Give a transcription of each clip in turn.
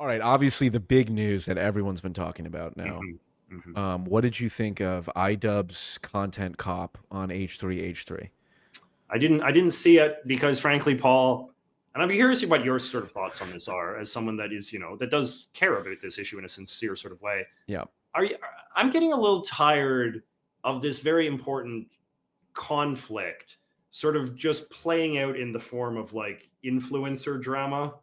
All right, obviously the big news that everyone's been talking about now. Hmm. Hmm. What did you think of iDubbbz's content cop on H3H3? I didn't see it because, frankly, Paul, and I'm curious what your sort of thoughts on this are, as someone that is, that does care about this issue in a sincere sort of way. Yeah. Are you? I'm getting a little tired of this very important conflict sort of just playing out in the form of like influencer drama.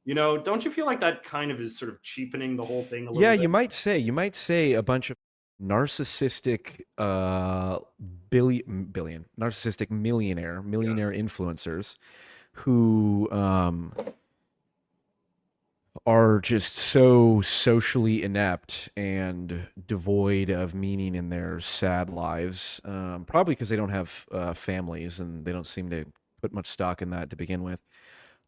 Don't you feel like that kind of is sort of cheapening the whole thing a Yeah, little bit? you might say a bunch of narcissistic billion narcissistic Yeah. millionaire influencers who are just so socially inept and devoid of meaning in their sad lives. Probably because they don't have families and they don't seem to put much stock in that to begin with.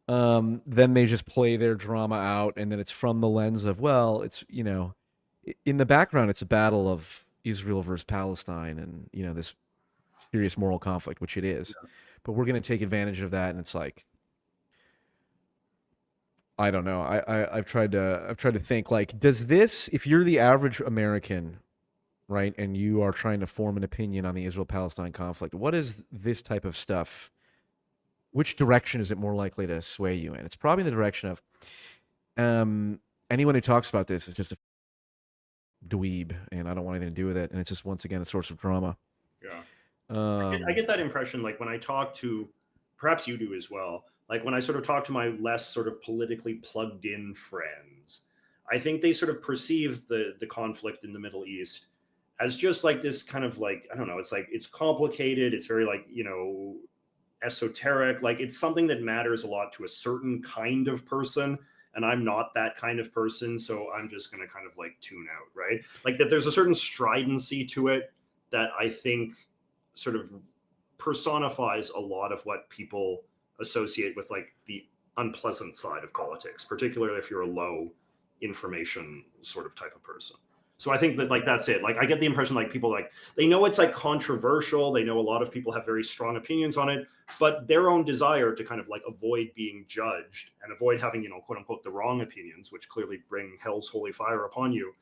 Then they just play their drama out, and then it's from the lens of, well, it's, in the background, it's a battle of Israel versus Palestine, and this serious moral conflict, which it is. But we're going to take advantage of that, and it's like, I don't know. I've tried to think, like, does this, if you're the average American, right, and you are trying to form an opinion on the Israel Palestine conflict, what is this type of stuff? Which direction is it more likely to sway you in? It's probably in the direction of, anyone who talks about this is just a dweeb, and I don't want anything to do with it. And it's just, once again, a source of drama. Yeah. I Um, get that impression, like when I talk to, perhaps you do as well, like when I sort of talk to my less sort of politically plugged in friends, I think they sort of perceive the conflict in the Middle East as just like this kind of like, I don't know, it's like it's complicated, it's very like, esoteric, like it's something that matters a lot to a certain kind of person, and I'm not that kind of person, so I'm just going to kind of like tune out, right? Like that there's a certain stridency to it that I think sort of personifies a lot of what people associate with like the unpleasant side of politics, particularly if you're a low information sort of type of person. So I think that like that's it. Like I get the impression like people like they know it's like controversial. They know a lot of people have very strong opinions on it, but their own desire to kind of like avoid being judged and avoid having, quote unquote, the wrong opinions, which clearly bring hell's holy fire upon you,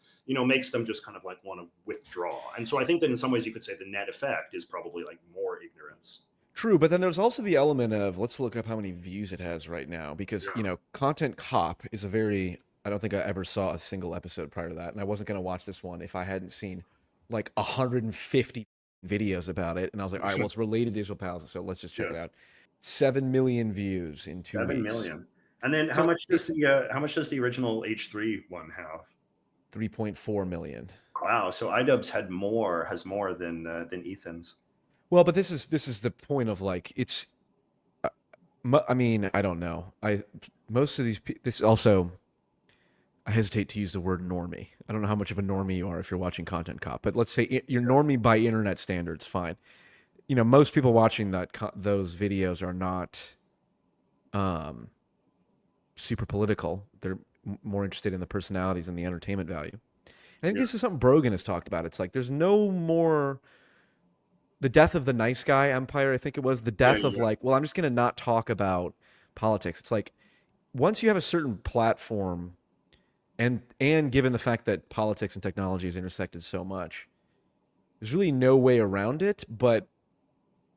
makes them just kind of like want to withdraw. And so I think that in some ways you could say the net effect is probably like more ignorance. True, but then there's also the element of, let's look up how many views it has right now, because Yeah. Content Cop is a very, I don't think I ever saw a single episode prior to that, and I wasn't going to watch this one if I hadn't seen like 150 videos about it, and I was like, all right, well, it's related to Israel Palestine, so let's just check it out. Yes. 7 million views in 2 weeks. 7 million. And then So it's how much does the original H3 one have? 3.4 million. Wow. So iDubbbz has more than Ethan's. Well, but this is the point of, like, it's. I mean, I don't know. Most of these this also, I hesitate to use the word normie. I don't know how much of a normie you are if you're watching Content Cop, but let's say you're normie by internet standards. Fine. Most people watching those videos are not um, super political. They're more interested in the personalities and the entertainment value. I think Yeah. this is something Brogan has talked about. It's like there's no more the death of the nice guy empire. I think it was the Yeah. death of, Yeah. like, well, I'm just gonna not talk about politics. It's like, once you have a certain platform, and given the fact that politics and technology has intersected so much, there's really no way around it. But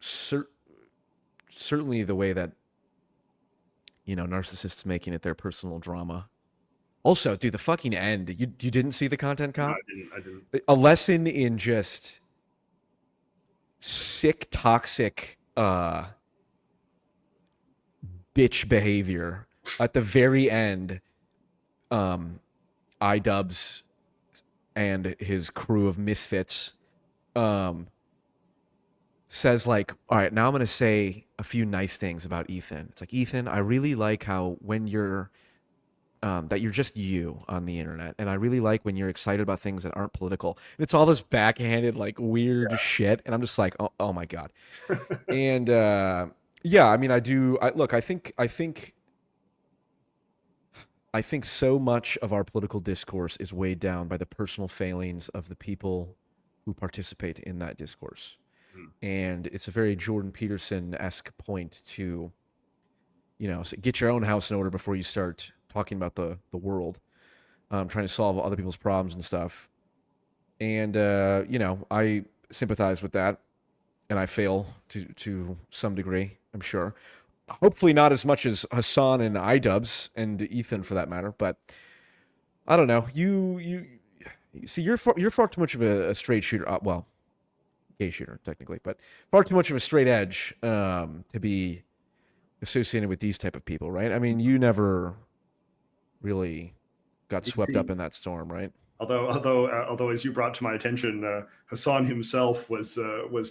cer- certainly the way that narcissists making it their personal drama. Also, dude, the fucking end. You didn't see the Content No, Cop? I didn't. A lesson in just sick, toxic, bitch behavior at the very end. um iDubbbz and his crew of misfits um says, like, all right, now I'm going to say a few nice things about Ethan. It's like, Ethan, I really like how when you're that you're just you on the internet, and I really like when you're excited about things that aren't political. And it's all this backhanded, like, weird shit, and I'm just like, oh my god. And yeah, I mean, I think so much of our political discourse is weighed down by the personal failings of the people who participate in that discourse. Hmm. And it's a very Jordan Peterson-esque point to, get your own house in order before you start talking about the world. trying to solve other people's problems and stuff. And I sympathize with that, and I fail to some degree, I'm sure. Hopefully not as much as Hasan and iDubbbz and Ethan for that matter, but I don't know. You see, you're far too much of a straight shooter. Well, gay shooter technically, but far too much of a straight edge to be associated with these type of people, right? I mean, you never really got swept up in that storm, right? Although, as you brought to my attention, Hasan himself was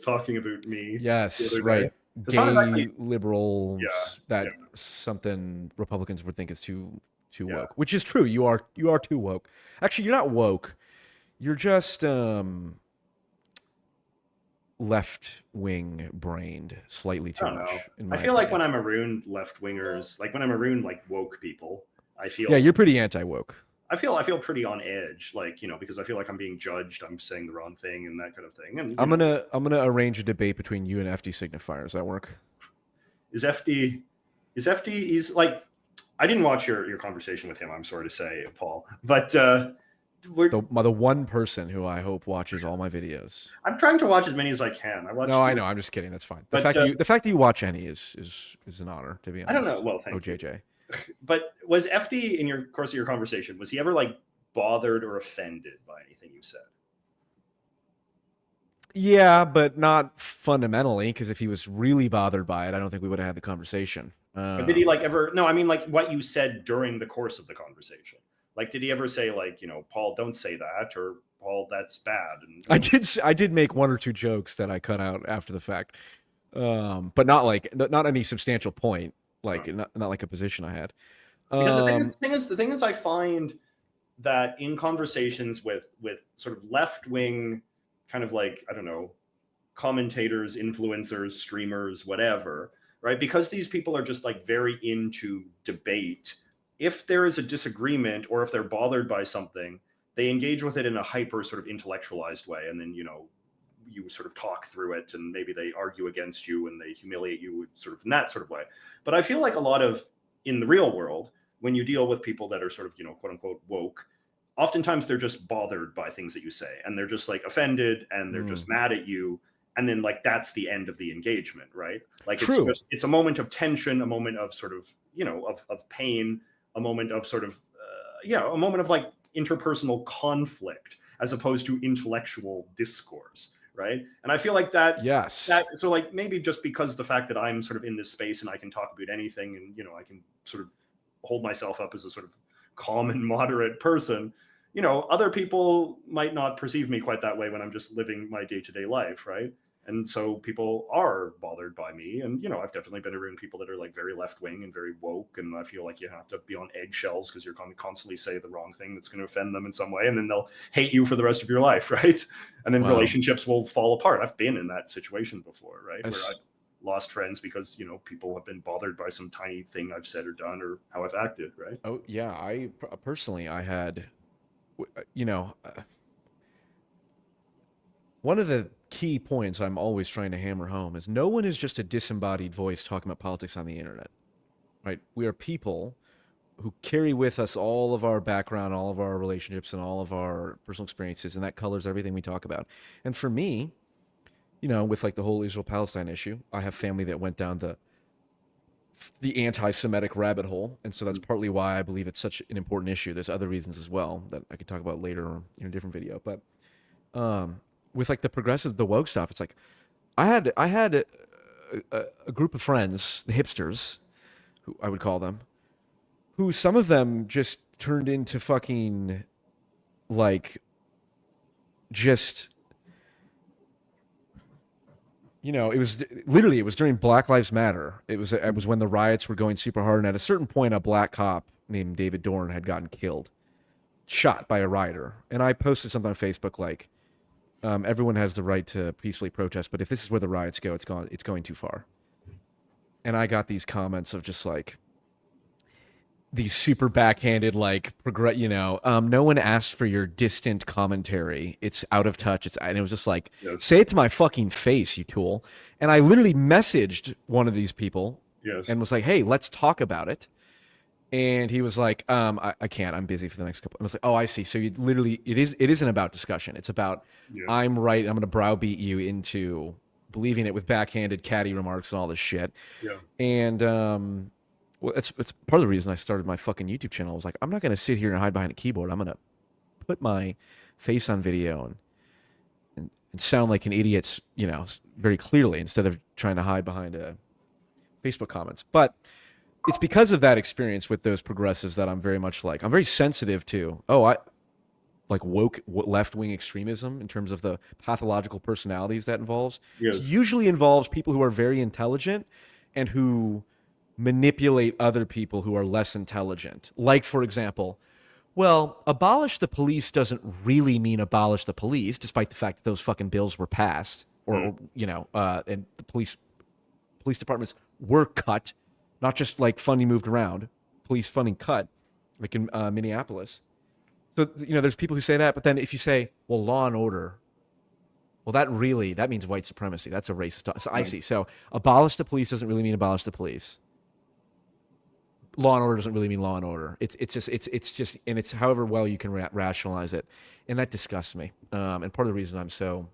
talking about me. Yes, right. Hasan is Gay actually liberals that something Republicans would think is too woke, which is true. You are too woke. Actually, you're not woke. You're just left wing brained slightly too much. I feel like when I'm around left wingers, like when I'm around like woke people, I feel you're pretty anti woke. I feel pretty on edge, like, because I feel like I'm being judged, I'm saying the wrong thing and that kind of thing. And I'm gonna arrange a debate between you and FD signifier. Does that work? Is FD he's like, I didn't watch your conversation with him, I'm sorry to say, Paul, but we're the one person who I hope watches all my videos. I'm trying to watch as many as I can. I know, I'm just kidding. That's fine. The fact that you watch any is an honor, to be honest. I don't know. Well, thank you. OJJ. But was FD, in your course of your conversation, was he ever like bothered or offended by anything you said? Yeah, but not fundamentally, because if he was really bothered by it, I don't think we would have had the conversation. Did he like ever? No, I mean like what you said during the course of the conversation. Like, did he ever say like, Paul, don't say that, or Paul, that's bad? And I did make one or two jokes that I cut out after the fact, but not any substantial point. Like not like a position I had. Because the thing is, I find that in conversations with sort of left wing, kind of like, I don't know, commentators, influencers, streamers, whatever, right? Because these people are just like very into debate. If there is a disagreement or if they're bothered by something, they engage with it in a hyper sort of intellectualized way, and then you sort of talk through it, and maybe they argue against you and they humiliate you sort of in that sort of way. But I feel like a lot of, in the real world, when you deal with people that are sort of, quote unquote woke, oftentimes they're just bothered by things that you say, and they're just like offended, and they're just mad at you. And then like, that's the end of the engagement, right? Like it's a moment of tension, a moment of sort of, of pain, a moment of sort of, a moment of like interpersonal conflict as opposed to intellectual discourse. Right. And I feel like that. Yes. So like maybe just because the fact that I'm sort of in this space and I can talk about anything, and, I can sort of hold myself up as a sort of calm and moderate person, other people might not perceive me quite that way when I'm just living my day-to-day life. Right. And so people are bothered by me. And, I've definitely been around people that are like very left wing and very woke. And I feel like you have to be on eggshells because you're going to constantly say the wrong thing that's going to offend them in some way. And then they'll hate you for the rest of your life. Right. And then relationships will fall apart. I've been in that situation before. Right. Where I've lost friends because, people have been bothered by some tiny thing I've said or done or how I've acted. Right. Oh, yeah. I personally had, one of the key points I'm always trying to hammer home is no one is just a disembodied voice talking about politics on the internet, right? We are people who carry with us all of our background, all of our relationships, and all of our personal experiences, and that colors everything we talk about. And for me, with like the whole Israel-Palestine issue, I have family that went down the anti-Semitic rabbit hole, and so that's partly why I believe it's such an important issue. There's other reasons as well that I could talk about later in a different video, but with like the woke stuff, it's like I had a group of friends, the hipsters, who I would call them, who some of them just turned into fucking like just, it was during Black Lives Matter. It was when the riots were going super hard, and at a certain point a black cop named David Dorn had gotten shot by a rioter. And I posted something on Facebook like, everyone has the right to peacefully protest, but if this is where the riots go, it's going too far. And I got these comments of just like these super backhanded, like, no one asked for your distant commentary. It's out of touch. And it was just like, say it to my fucking face, you tool. And I literally messaged one of these people and was like, hey, let's talk about it. And he was like, I can't. I'm busy for the next couple. I was like, oh, I see. So you literally, it isn't about discussion. It's about Yeah. I'm right. I'm going to browbeat you into believing it with backhanded, catty remarks and all this shit. Yeah. And well, it's part of the reason I started my fucking YouTube channel. I was like, I'm not going to sit here and hide behind a keyboard. I'm going to put my face on video and sound like an idiot, very clearly, instead of trying to hide behind Facebook comments. But it's because of that experience with those progressives that I'm very much like, I'm very sensitive to, I like woke left-wing extremism in terms of the pathological personalities that involves. Yes. It usually involves people who are very intelligent and who manipulate other people who are less intelligent. Like, for example, well, abolish the police doesn't really mean abolish the police, despite the fact that those fucking bills were passed, and the police departments were cut, not just like funding moved around, police funding cut, like in Minneapolis. So there's people who say that, but then if you say, well, law and order, well, that means white supremacy. That's a racist. So I see. So abolish the police doesn't really mean abolish the police. Law and order doesn't really mean law and order. It's just, and it's however well you can rationalize it, and that disgusts me. And part of the reason I'm so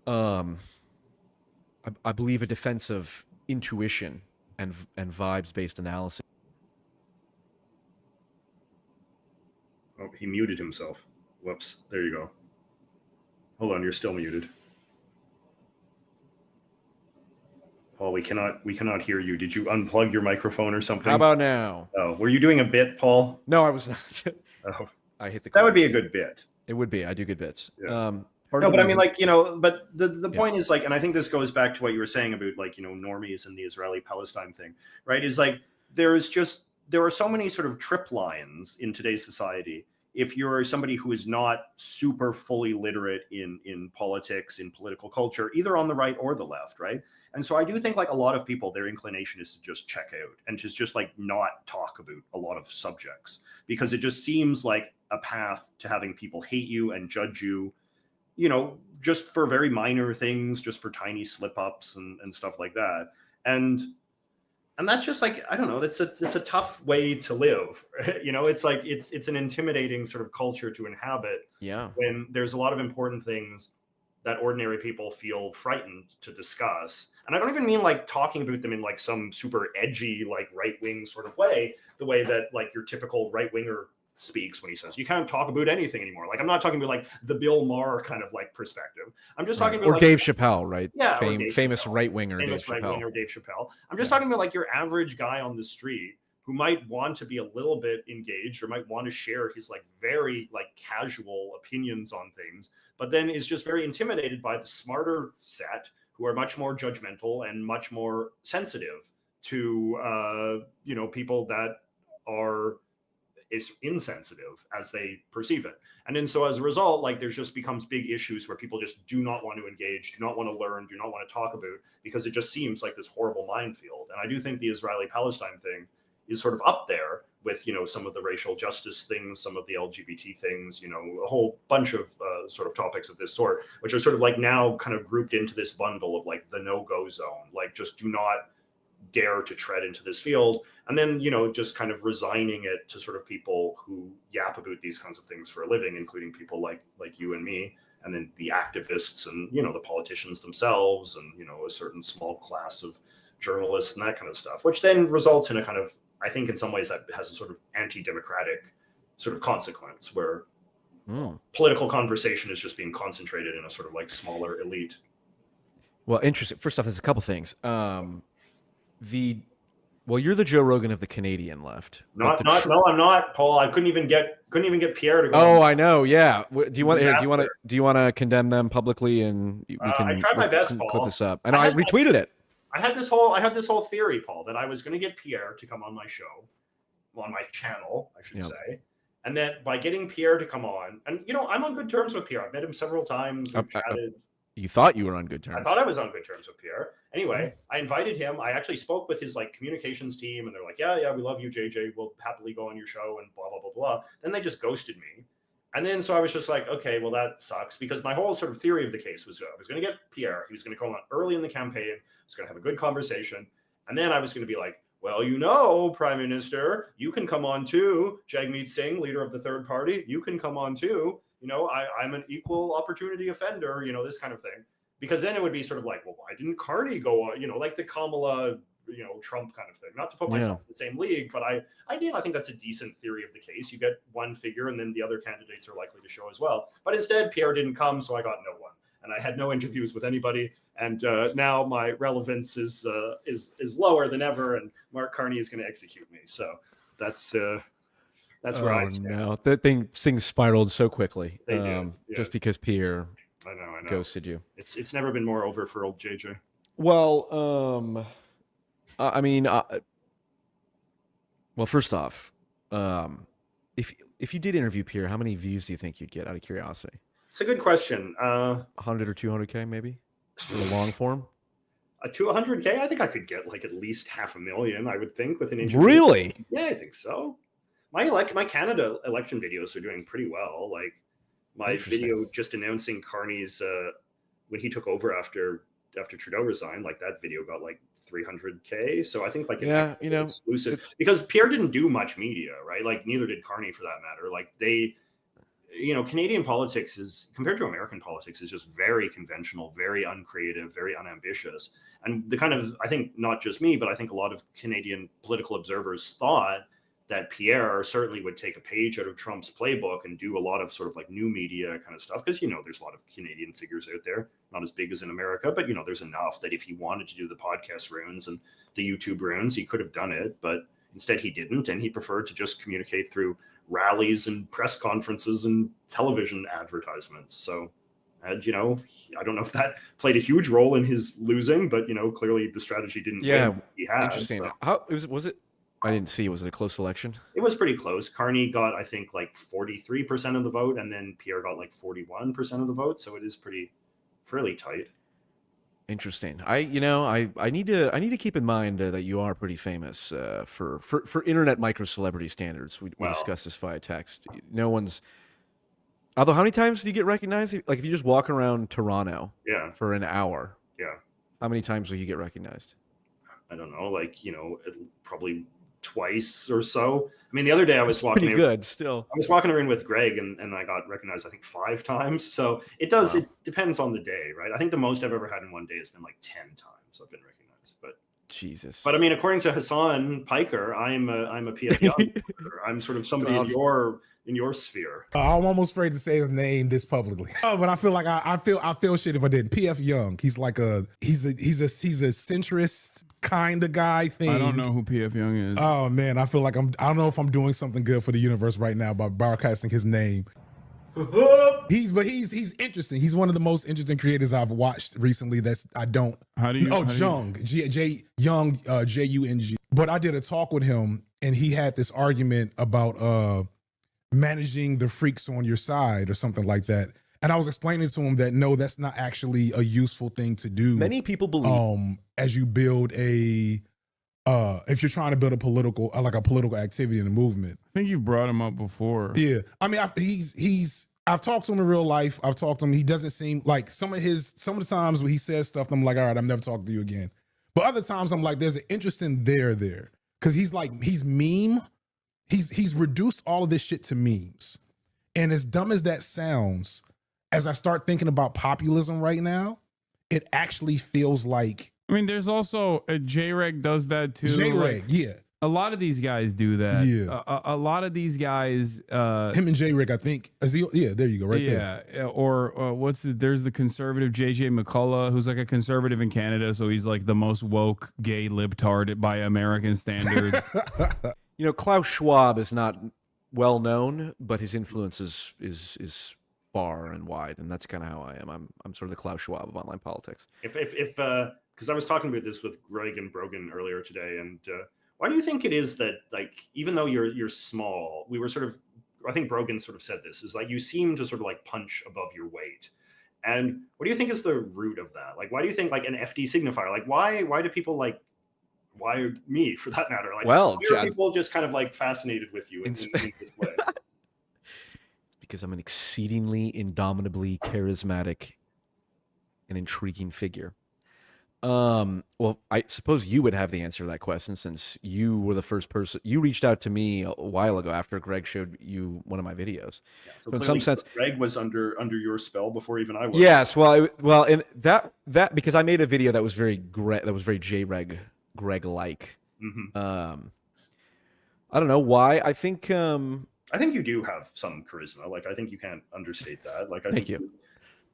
I believe a defense of intuition and vibes based analysis. Oh, he muted himself. Whoops. There you go. Hold on, you're still muted. Paul, we cannot hear you. Did you unplug your microphone or something? How about now? Oh, were you doing a bit, Paul? No, I was not. Oh, I hit the. That would be a good bit. It would be. I do good bits. Yeah. No, but I mean, like, but the point is, like, and I think this goes back to what you were saying about, like, normies and the Israeli-Palestine thing, right? Is like there are so many sort of trip lines in today's society. If you're somebody who is not super fully literate in politics, in political culture, either on the right or the left, right? And so I do think, like, a lot of people, their inclination is to just check out and to just like not talk about a lot of subjects, because it just seems like a path to having people hate you and judge you, just for very minor things, just for tiny slip ups and stuff like that. And that's just like, I don't know, it's a tough way to live. It's like, it's an intimidating sort of culture to inhabit. Yeah. When there's a lot of important things that ordinary people feel frightened to discuss. And I don't even mean like talking about them in like some super edgy, like right-wing sort of way, the way that like your typical right-winger speaks when he says you can't talk about anything anymore. Like, I'm not talking about like the Bill Maher kind of like perspective. I'm just talking about or like, Dave Chappelle, right? Yeah, famous right winger Dave Chappelle. I'm just talking about like your average guy on the street who might want to be a little bit engaged or might want to share his like very like casual opinions on things, but then is just very intimidated by the smarter set who are much more judgmental and much more sensitive to people that are is insensitive as they perceive it. And then so as a result, like there's just becomes big issues where people just do not want to engage, do not want to learn, do not want to talk about, because it just seems like this horrible minefield. And I do think the Israeli-Palestine thing is sort of up there with, some of the racial justice things, some of the LGBT things, a whole bunch of sort of topics of this sort, which are sort of like now kind of grouped into this bundle of like the no-go zone, like just do not dare to tread into this field. And then, just kind of resigning it to sort of people who yap about these kinds of things for a living, including people like you and me, and then the activists and, the politicians themselves and, a certain small class of journalists and that kind of stuff, which then results in a kind of, I think in some ways that has a sort of anti-democratic sort of consequence where political conversation is just being concentrated in a sort of like smaller elite. Well, interesting. First off, there's a couple things. You're the Joe Rogan of the Canadian left. No, I'm not, Paul. I couldn't even get Pierre to go. Oh, I know. Yeah. Do you want to condemn them publicly, and we can? I tried my best, Paul. Clip this up. And I retweeted it. I had this whole theory, Paul, that I was going to get Pierre to come on my show, on my channel, I should say, and that by getting Pierre to come on, and I'm on good terms with Pierre. I've met him several times. We've chatted. You thought you were on good terms. I thought I was on good terms with Pierre. Anyway, I invited him. I actually spoke with his like communications team, and they're like, yeah, we love you, JJ. We'll happily go on your show and blah, blah, blah, blah. Then they just ghosted me. And then so I was just like, okay, well, that sucks, because my whole sort of theory of the case was I was going to get Pierre. He was going to come on early in the campaign. I was going to have a good conversation. And then I was going to be like, well, you know, Prime Minister, you can come on too. Jagmeet Singh, leader of the third party, you can come on too. You know, I'm an equal opportunity offender, you know, this kind of thing. Because then it would be sort of like, well, why didn't Carney go on, you know, like the Kamala, you know, Trump kind of thing. Not to put myself in the same league, but I think that's a decent theory of the case. You get one figure and then the other candidates are likely to show as well. But instead, Pierre didn't come, so I got no one. And I had no interviews with anybody. And now my relevance is lower than ever, and Mark Carney is going to execute me. So that's where I stand. No, that thing spiraled so quickly. They did, just because Pierre I know. ghosted you. It's never been more over for old JJ. Well, I mean, well, first off, if you did interview Pierre, how many views do you think you'd get out of curiosity? It's a good question. 100 or 200K maybe in the long form. To 100K, I think I could get like at least 500,000. I would think with an interview. Really? Yeah, I think so. My Canada election videos are doing pretty well. Like my video just announcing Carney's when he took over after Trudeau resigned, like that video got like 300K. So I think like exclusive because Pierre didn't do much media, right? Like neither did Carney for that matter. Like they, you know, Canadian politics is compared to American politics is just very conventional, very uncreative, very unambitious. And the kind of, I think not just me, but I think a lot of Canadian political observers thought that Pierre certainly would take a page out of Trump's playbook and do a lot of sort of like new media kind of stuff. Because, you know, there's a lot of Canadian figures out there, not as big as in America, but, you know, there's enough that if he wanted to do the podcast rounds and the YouTube rounds, he could have done it. But instead he didn't. And he preferred to just communicate through rallies and press conferences and television advertisements. So, and, you know, I don't know if that played a huge role in his losing, but, you know, clearly the strategy didn't win. He had. Interesting. So. How was it? I didn't see. Was it a close election? It was pretty close. Carney got, I think, like 43% of the vote, and then Pierre got like 41% of the vote. So it is fairly tight. Interesting. I need to keep in mind that you are pretty famous for internet micro celebrity standards. We discussed this via text. No one's. Although, how many times do you get recognized? Like, if you just walk around Toronto, for an hour, how many times will you get recognized? I don't know. Like, you know, probably twice or so. I mean, the other day I was walking. Pretty good, still. I was walking around with Greg, and I got recognized, I think, 5 times. So it does. Wow. It depends on the day, right? I think the most I've ever had in one day has been like 10 times I've been recognized. But Jesus. But I mean, according to Hasan Piker, I'm a PF Jung. I'm sort of somebody in your sphere. I'm almost afraid to say his name this publicly. But I feel like I feel shit if I didn't. PF Jung. He's like he's a centrist kind of guy thing. I don't know who PF Jung is. Oh man, I feel like I don't know if I'm doing something good for the universe right now by broadcasting his name. He's interesting. He's one of the most interesting creators I've watched recently. Jung, Jung, Jung. But I did a talk with him, and he had this argument about managing the freaks on your side or something like that. And I was explaining to him that no, that's not actually a useful thing to do. Many people believe as you build if you're trying to build a political activity in a movement. I think you've brought him up before. Yeah, I mean, I've talked to him in real life. I've talked to him. He doesn't seem like some of the times when he says stuff, I'm like, all right, I'm never talking to you again. But other times I'm like, there's an interest in there, because he's meme. He's reduced all of this shit to memes, and as dumb as that sounds, as I start thinking about populism right now, it actually feels like. I mean, there's also J-Reg does that too. J-Reg, yeah. A lot of these guys do that. Yeah. A lot of these guys. Him and J-Reg, I think. Yeah, there you go, right there. Yeah. Or there's the conservative JJ McCullough, who's like a conservative in Canada, so he's like the most woke gay libtard by American standards. You know, Klaus Schwab is not well known, but his influence is far and wide, and that's kind of how I am. I'm sort of the Klaus Schwab of online politics. If because I was talking about this with Greg and Brogan earlier today, and why do you think it is that, like, even though you're small, we were sort of, I think Brogan sort of said this, is like you seem to sort of like punch above your weight. And what do you think is the root of that? Like, why do you think like an FD signifier? Like, why do people like? Why me, for that matter? Like, why are people just kind of like fascinated with you in this way? It's because I'm an exceedingly indomitably charismatic and intriguing figure. Well, I suppose you would have the answer to that question since you were the first person. You reached out to me a while ago after Greg showed you one of my videos. Yeah, So in some sense, Greg was under your spell before even I was. yes. Well, and that because I made a video that was very J-Reg Greg like. Mm-hmm. I don't know why. I think you do have some charisma. Like, I think you can't understate that. Like, I thank think you.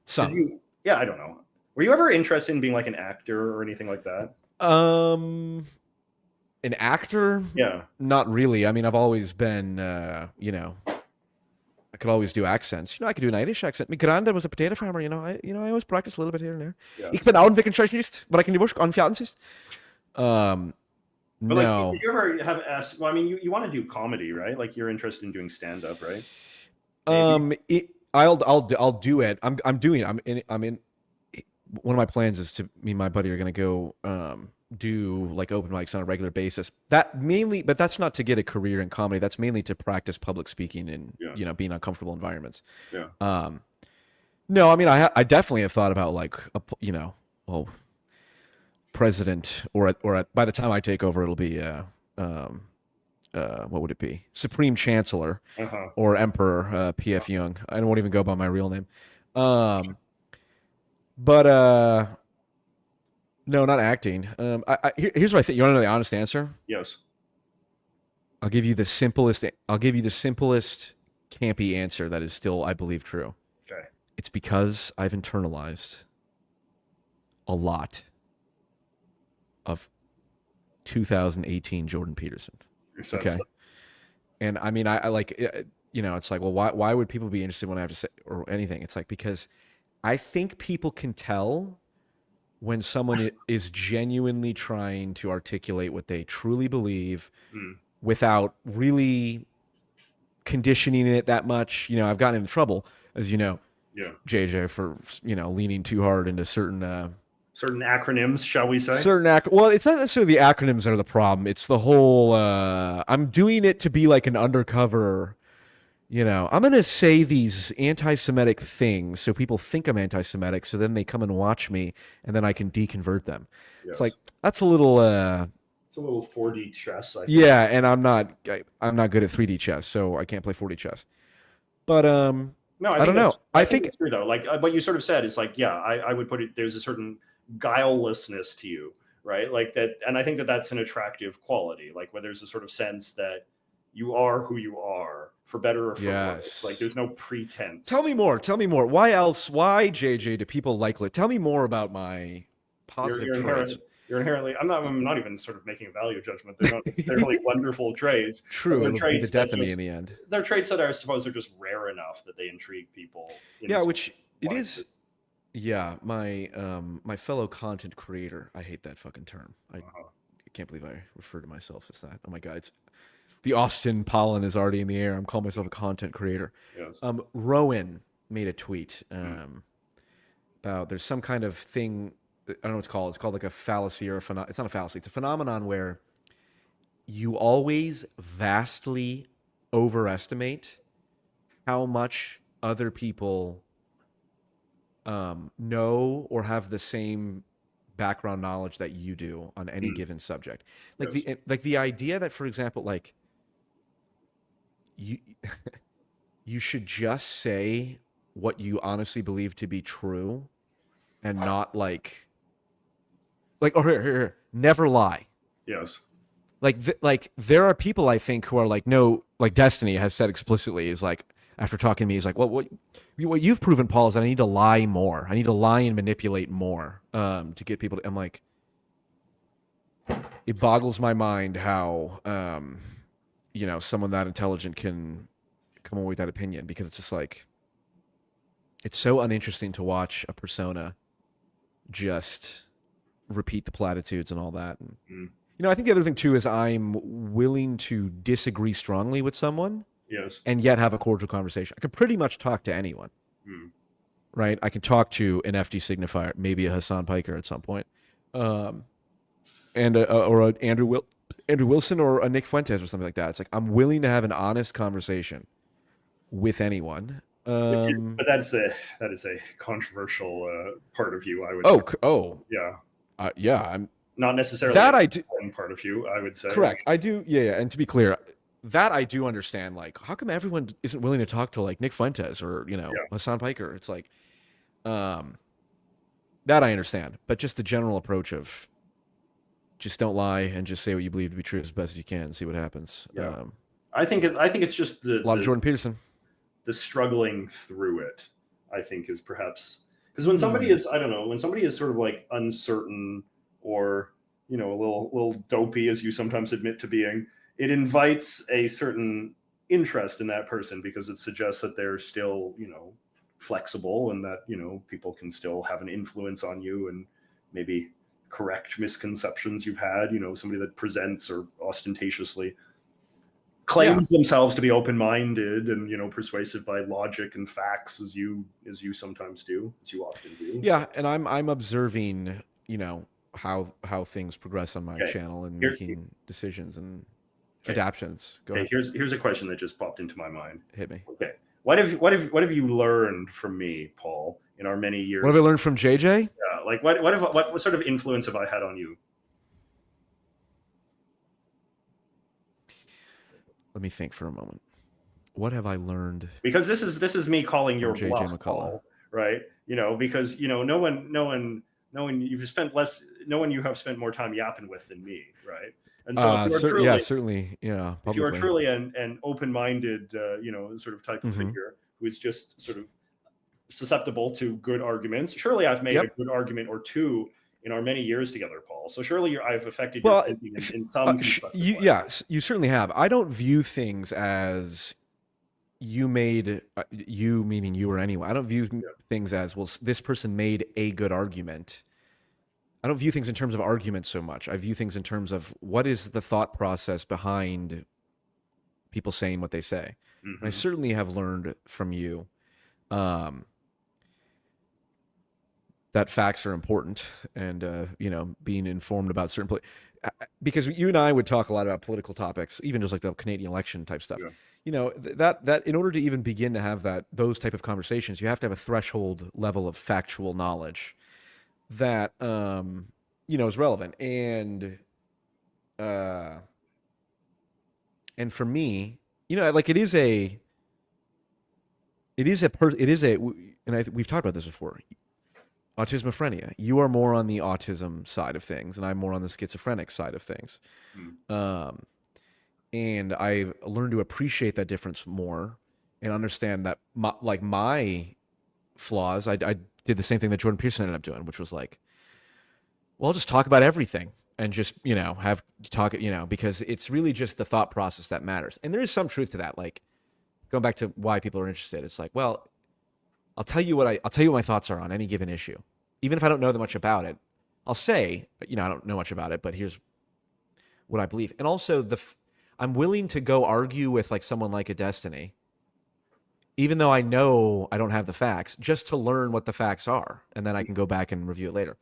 Some. Yeah, I don't know. Were you ever interested in being like an actor or anything like that? An actor? Yeah. Not really. I mean, I've always been, I could always do accents. I could do an Irish accent. My granddad was a potato farmer. I always practice a little bit here and there. Yes. Ik ben aanwikkelingstjournalist, maar ik kan die work aan veiligheidsdienst. But no. Did you ever have asked? Well, I mean, you want to do comedy, right? Like, you're interested in doing stand up, right? Maybe. I'll do it. I'm doing it. I'm in. One of my plans is me and my buddy are gonna go do like open mics on a regular basis. That mainly, but that's not to get a career in comedy. That's mainly to practice public speaking and being in uncomfortable environments. Yeah. No, I mean I definitely have thought about like president or by the time I take over it'll be what would it be? Supreme Chancellor or Emperor PF Jung. I won't even go by my real name. But no, not acting. Here's what I think. You want to know the honest answer? Yes. I'll give you the simplest campy answer that is still, I believe, true. Okay. It's because I've internalized a lot of 2018 Jordan Peterson. Okay. And I mean, I like, it's like, well, why would people be interested when I have to say or anything? It's like, because I think people can tell when someone is genuinely trying to articulate what they truly believe without really conditioning it that much. I've gotten into trouble, as you know, JJ, for leaning too hard into certain acronyms, shall we say? Well, it's not necessarily the acronyms that are the problem. It's the whole I'm doing it to be like an undercover. I'm going to say these anti-Semitic things so people think I'm anti-Semitic, so then they come and watch me, and then I can deconvert them. Yes. It's like, that's a little... it's a little 4D chess, I think. Yeah, and I'm not good at 3D chess, so I can't play 4D chess. But, no, I don't know. I think it's true, though. Like, what you sort of said is like, yeah, I would put it, there's a certain guilelessness to you, right? Like that, and I think that that's an attractive quality, like where there's a sort of sense that you are who you are, for better or for worse. Like, there's no pretense. Tell me more. Why JJ, do people like it? Tell me more about my positive traits. You're inherently, I'm not even sort of making a value judgment. They're not necessarily wonderful traits. True, it'll be the death of me in the end. They're traits that I suppose are just rare enough that they intrigue people. Yeah, which it is. Yeah, my fellow content creator. I hate that fucking term. I can't believe I refer to myself as that. Oh my god, it's the Austin pollen is already in the air. I'm calling myself a content creator. Yes. Rowan made a tweet about there's some kind of thing. I don't know what it's called. It's called like a fallacy or it's not a fallacy. It's a phenomenon where you always vastly overestimate how much other people know or have the same background knowledge that you do on any given subject. Like the idea that, for example, like you should just say what you honestly believe to be true and not like here, never lie. Yes. Like there are people I think who are like, no, like Destiny has said explicitly is like, after talking to me, he's like, well, what you've proven, Paul, is that I need to lie more. I need to lie and manipulate more to get people to, I'm like, it boggles my mind how, someone that intelligent can come away with that opinion, because it's just like, it's so uninteresting to watch a persona just repeat the platitudes and all that. And, I think the other thing too is I'm willing to disagree strongly with someone. Yes. And yet have a cordial conversation. I can pretty much talk to anyone. Right? I can talk to an FD signifier, maybe a Hasan Piker at some point. Or a Andrew Wilson or a Nick Fuentes or something like that. It's like I'm willing to have an honest conversation with anyone. But that is a controversial part of you, I would say. Oh. Yeah. Yeah, I'm not necessarily that I do. Part of you, I would say. Correct. I do. Yeah. And to be clear, that I do understand. Like, how come everyone isn't willing to talk to like Nick Fuentes or Hasan Piker? It's like, that I understand, but just the general approach of just don't lie and just say what you believe to be true as best as you can and see what happens. Yeah. I think it's just a lot of Jordan Peterson. The struggling through it, I think, is perhaps because when somebody is, I don't know, when somebody is sort of like uncertain or, a little dopey, as you sometimes admit to being, it invites a certain interest in that person because it suggests that they're still, flexible and that, people can still have an influence on you and maybe correct misconceptions you've had, somebody that presents or ostentatiously claims themselves to be open-minded and persuasive by logic and facts as you sometimes do, as you often do. Yeah, and I'm observing, how things progress on my channel and making decisions and adaptions. Go ahead. Here's a question that just popped into my mind. Hit me. Okay. What have you learned from me, Paul, in our many years? What have I learned from JJ? Yeah, like what sort of influence have I had on you? Let me think for a moment. What have I learned? Because this is me calling your JJ bluff, McCullough, Paul, right? Because no one you have spent more time yapping with than me, right? And so certainly. If you are truly an open-minded, sort of type of figure who is just sort of susceptible to good arguments, surely I've made a good argument or two in our many years together, Paul. So surely I've affected your thinking in some way. Yes, you certainly have. I don't view things as you made, you meaning you or anyone. I don't view things as, well, this person made a good argument. I don't view things in terms of argument so much. I view things in terms of what is the thought process behind people saying what they say. And I certainly have learned from you that facts are important and, being informed about certain because you and I would talk a lot about political topics, even just like the Canadian election type stuff. Yeah. That in order to even begin to have those type of conversations, you have to have a threshold level of factual knowledge that is relevant. And for me, like it is a and we've talked about this before. Autismophrenia. You are more on the autism side of things, and I'm more on the schizophrenic side of things. And I've learned to appreciate that difference more and understand that my flaws. I did the same thing that Jordan Peterson ended up doing, which was like, well, I'll just talk about everything and just, because it's really just the thought process that matters. And there is some truth to that. Like, going back to why people are interested, it's like, well, I'll tell you what my thoughts are on any given issue. Even if I don't know that much about it, I'll say, I don't know much about it, but here's what I believe. And also I'm willing to go argue with like someone like a Destiny, even though I know I don't have the facts, just to learn what the facts are. And then I can go back and review it later.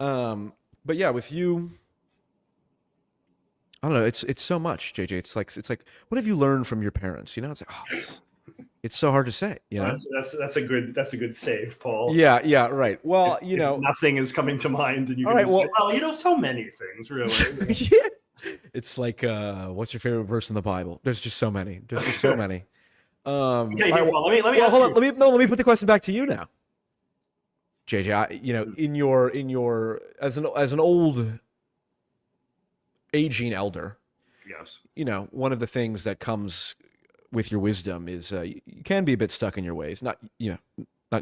But yeah, with you, I don't know. It's so much, JJ. It's like, what have you learned from your parents? It's like, it's so hard to say, That's a good save, Paul. Yeah, right. Well, if nothing is coming to mind, and you can say, so many things, really. Yeah. It's like, what's your favorite verse in the Bible? There's just so many. Okay, Paul, let me put the question back to you now, JJ. In your as an old aging elder, yes, one of the things that comes with your wisdom is you can be a bit stuck in your ways. Not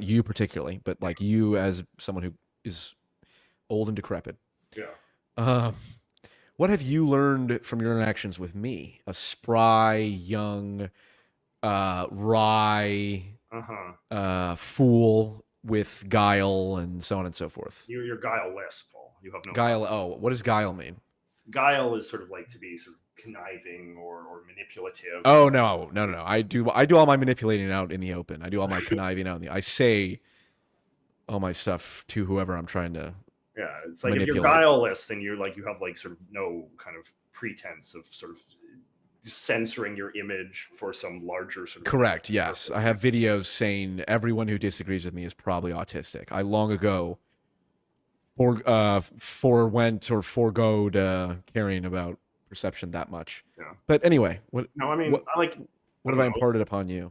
you particularly, but like you as someone who is old and decrepit. Yeah. What have you learned from your interactions with me, a spry, young, wry, fool with guile and so on and so forth? You're guileless, Paul. You have no guile. Oh, what does guile mean? Guile is sort of like to be sort of conniving or manipulative. Oh no. I do all my manipulating out in the open. I do all my conniving out in the. I say all my stuff to whoever I'm trying to. Yeah, it's like if you're guileless, then you have like sort of no kind of pretense of sort of censoring your image for some larger sort of. Correct. Yes, I have videos saying everyone who disagrees with me is probably autistic. I long ago forewent or foregoed caring about perception that much. Yeah. But anyway, what what have I imparted upon you?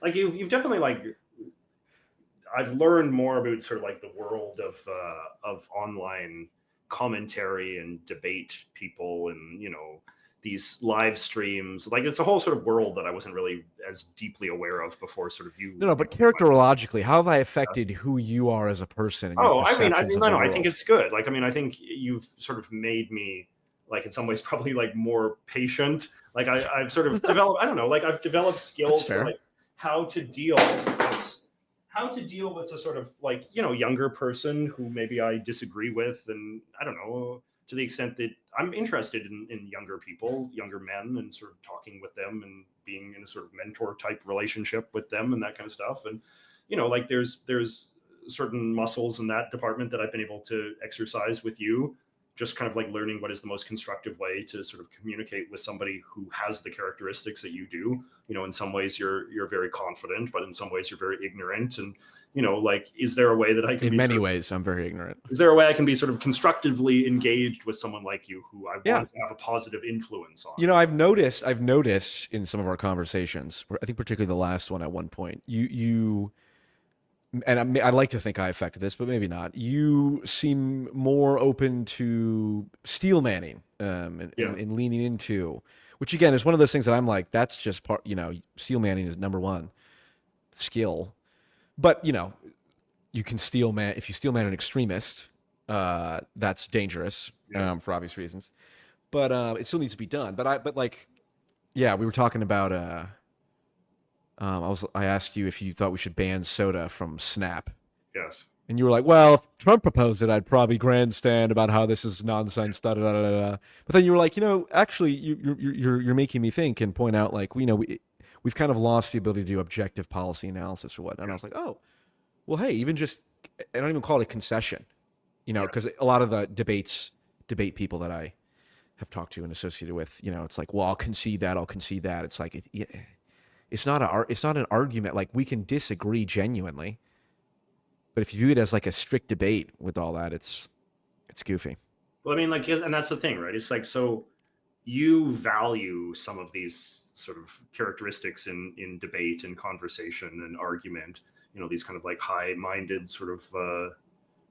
Like you've definitely I've learned more about sort of like the world of online commentary and debate people, and these live streams. Like it's a whole sort of world that I wasn't really as deeply aware of before. Sort of you. No, but characterologically, how have I affected who you are as a person? And your perceptions of the I world? think it's good. Like, I think you've sort of made me, like, in some ways, probably like more patient. Like I've sort of developed, I don't know, like I've developed skills for like how to deal with a sort of like, younger person who maybe I disagree with. And I don't know, to the extent that I'm interested in younger people, younger men, and sort of talking with them and being in a sort of mentor type relationship with them and that kind of stuff. And, like there's certain muscles in that department that I've been able to exercise with you, just kind of like learning what is the most constructive way to sort of communicate with somebody who has the characteristics that you do. In some ways you're very confident, but in some ways you're very ignorant. And, like, is there a way that I can in many ways, I'm very ignorant. Is there a way I can be sort of constructively engaged with someone like you who I want to have a positive influence on? I've noticed in some of our conversations, I think particularly the last one at one point, you and I like to think I affected this, but maybe not. You seem more open to steel manning and leaning into, which again is one of those things that I'm like, that's just part, steel manning is number one skill. But, you can steel man, if you steel man an extremist, that's dangerous for obvious reasons. But it still needs to be done. We were talking about I asked you if you thought we should ban soda from Snap. Yes. And you were like, well, if Trump proposed it, I'd probably grandstand about how this is nonsense, da da da da da. But then you were like, actually, you're making me think and point out, like, we've kind of lost the ability to do objective policy analysis or what. And I was like, oh, well, hey, even just, I don't even call it a concession, because a lot of the debate people that I have talked to and associated with, it's like, well, I'll concede that. It's like, it's not an argument. Like, we can disagree genuinely, but if you view it as like a strict debate with all that, it's goofy. Well, I mean, like, and that's the thing, right? It's like, so you value some of these sort of characteristics in debate and conversation and argument, these kind of like high-minded sort of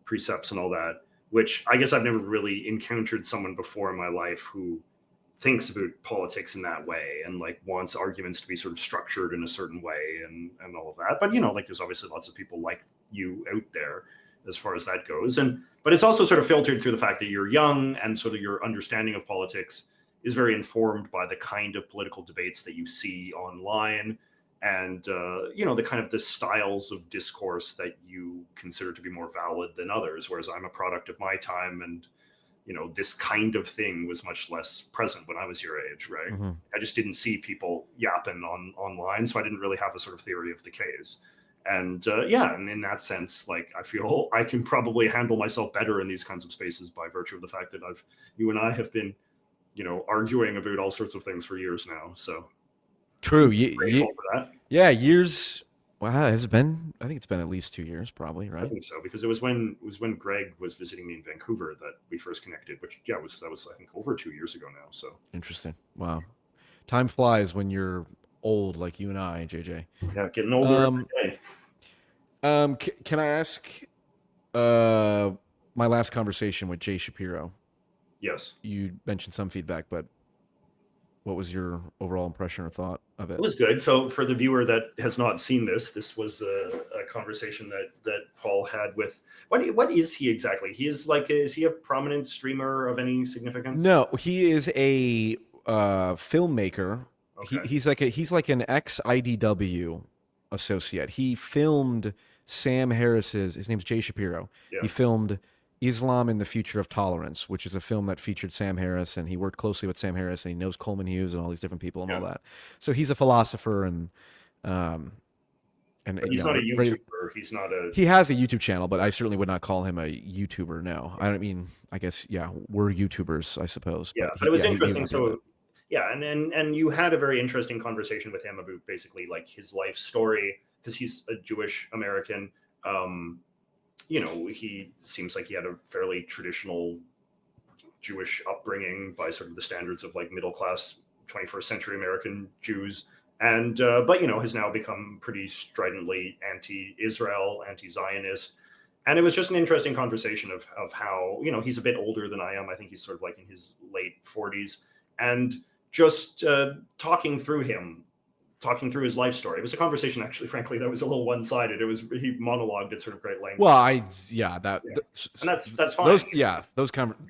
precepts and all that, which I guess I've never really encountered someone before in my life who thinks about politics in that way and like wants arguments to be sort of structured in a certain way and all of that. But, like there's obviously lots of people like you out there as far as that goes. But it's also sort of filtered through the fact that you're young and sort of your understanding of politics is very informed by the kind of political debates that you see online and, the kind of the styles of discourse that you consider to be more valid than others. Whereas I'm a product of my time and, this kind of thing was much less present when I was your age, right? Mm-hmm. I just didn't see people yapping online. So I didn't really have a sort of theory of the case. And and in that sense, like, I feel I can probably handle myself better in these kinds of spaces by virtue of the fact that you and I have been, arguing about all sorts of things for years now. So true. Grateful for that. Yeah, years. Wow, has it been? I think it's been at least 2 years, probably, right? I think so, because it was when Greg was visiting me in Vancouver that we first connected, which that was I think over 2 years ago now. So interesting. Wow, time flies when you're old, like you and I, JJ. Yeah, getting older every day. Can I ask my last conversation with Jay Shapiro? Yes. You mentioned some feedback, but what was your overall impression or thought of it? It was good. So for the viewer that has not seen this was a conversation that Paul had with, what is he exactly? Is he a prominent streamer of any significance? No, he is a filmmaker. Okay. He's like an ex-IDW associate. He filmed Sam Harris's, his name's Jay Shapiro. Yeah. He filmed Islam and the Future of Tolerance, which is a film that featured Sam Harris, and he worked closely with Sam Harris, and he knows Coleman Hughes and all these different people and all that. So he's a philosopher and he's not a YouTuber. He's not a. He has a YouTube channel, but I certainly would not call him a YouTuber. No, I don't mean. I guess we're YouTubers, I suppose. Yeah, but it was interesting. And you had a very interesting conversation with him about basically like his life story, because he's a Jewish American. he seems like he had a fairly traditional Jewish upbringing by sort of the standards of like middle class 21st century American Jews, and but has now become pretty stridently anti-Israel, anti-Zionist. And it was just an interesting conversation of how he's a bit older than I am. I think he's sort of like in his late 40s, and just talking through his life story. It was a conversation, actually, frankly, that was a little one-sided. He monologued at sort of great length. Well, and that's fine.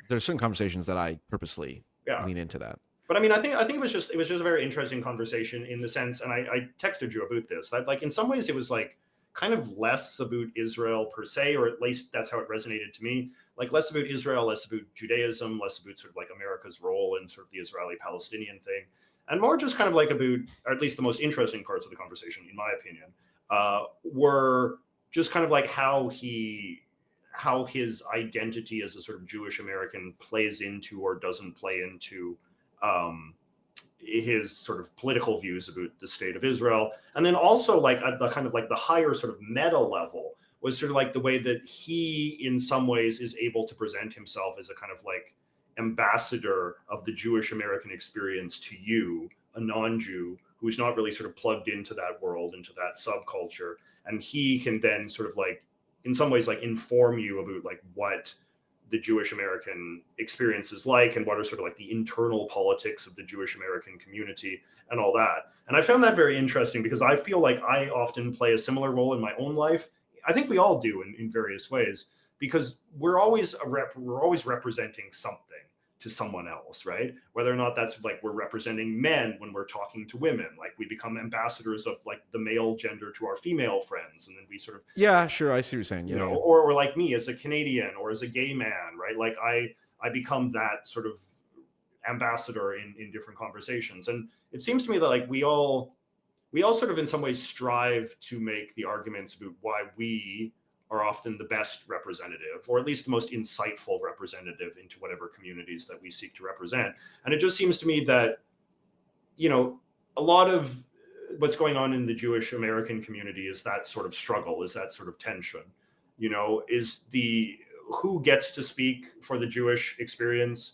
There's certain conversations that I purposely lean into that. But I mean, I think it was just a very interesting conversation in the sense, and I texted you about this, that like in some ways it was like kind of less about Israel per se, or at least that's how it resonated to me. Like less about Israel, less about Judaism, less about sort of like America's role in sort of the Israeli-Palestinian thing, and more just kind of like about, or at least the most interesting parts of the conversation, in my opinion, were just kind of like how his identity as a sort of Jewish American plays into or doesn't play into his sort of political views about the state of Israel. And then also like at the kind of like the higher sort of meta level was sort of like the way that he in some ways is able to present himself as a kind of like ambassador of the Jewish American experience to you, a non-Jew who's not really sort of plugged into that world, into that subculture. And he can then sort of like, in some ways, like inform you about like what the Jewish American experience is like, and what are sort of like the internal politics of the Jewish American community and all that. And I found that very interesting because I feel like I often play a similar role in my own life. I think we all do in various ways, because we're always representing something to someone else, right? Whether or not that's like we're representing men when we're talking to women, like we become ambassadors of like the male gender to our female friends, and then we sort of sure, I see what you're saying, or like me as a Canadian or as a gay man, right? Like I become that sort of ambassador in different conversations. And it seems to me that like we all sort of in some ways strive to make the arguments about why we are often the best representative, or at least the most insightful representative into whatever communities that we seek to represent. And it just seems to me that, a lot of what's going on in the Jewish American community is that sort of struggle, is that sort of tension, is who gets to speak for the Jewish experience,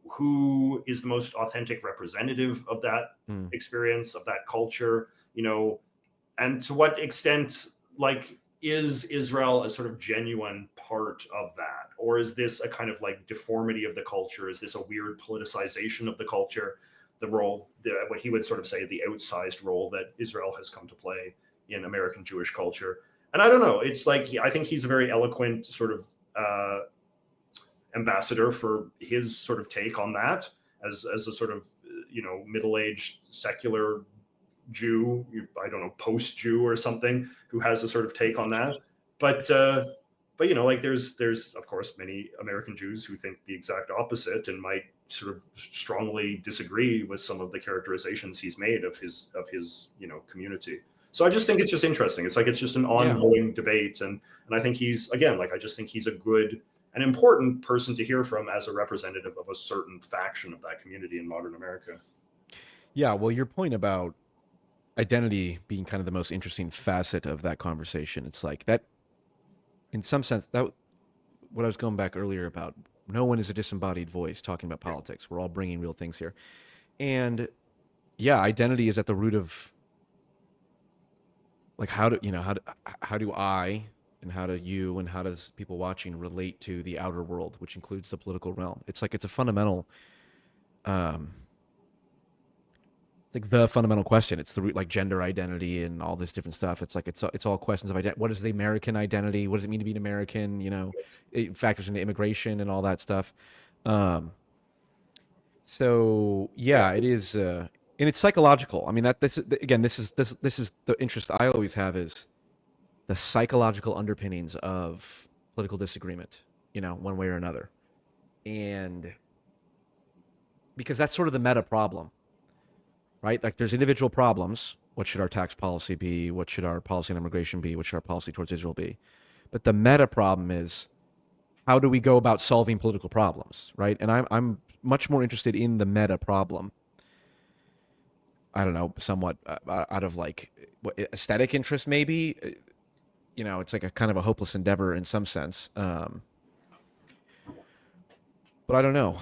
who is the most authentic representative of that experience, of that culture, and to what extent, like, is Israel a sort of genuine part of that? Or is this a kind of like deformity of the culture? Is this a weird politicization of the culture? The role, what he would sort of say, the outsized role that Israel has come to play in American Jewish culture. And I don't know, it's like, I think he's a very eloquent sort of ambassador for his sort of take on that as a sort of, middle-aged secular Jew, I don't know, post-Jew or something, who has a sort of take on that. But like there's of course many American Jews who think the exact opposite and might sort of strongly disagree with some of the characterizations he's made of his community. So I just think it's just interesting. It's like it's just an ongoing debate, and I think he's, again, like I just think he's a good and important person to hear from as a representative of a certain faction of that community in modern America. Yeah, well, your point about identity being kind of the most interesting facet of that conversation, it's like that, in some sense, that what I was going back earlier about, no one is a disembodied voice talking about politics. We're all bringing real things here. And yeah, identity is at the root of like how do I and how do you and how does people watching relate to the outer world, which includes the political realm. It's like it's a fundamental like the fundamental question. It's the root, like gender identity and all this different stuff. It's like it's all questions of identity. What is the American identity? What does it mean to be an American? It factors into immigration and all that stuff. So yeah, it is, and it's psychological. I mean, this is the interest I always have, is the psychological underpinnings of political disagreement, one way or another, and because that's sort of the meta problem. Right? Like there's individual problems. What should our tax policy be? What should our policy on immigration be? What should our policy towards Israel be? But the meta problem is, how do we go about solving political problems, right? And I'm much more interested in the meta problem. I don't know, somewhat out of like aesthetic interest maybe, you know, it's like a kind of a hopeless endeavor in some sense. But I don't know.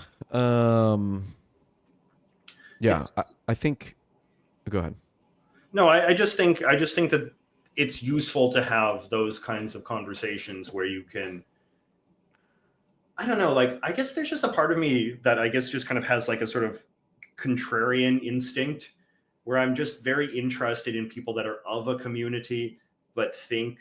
Yeah, I think. Go ahead. No, I just think that it's useful to have those kinds of conversations where you can. I don't know, like, I guess there's just a part of me that I guess just kind of has like a sort of contrarian instinct where I'm just very interested in people that are of a community but think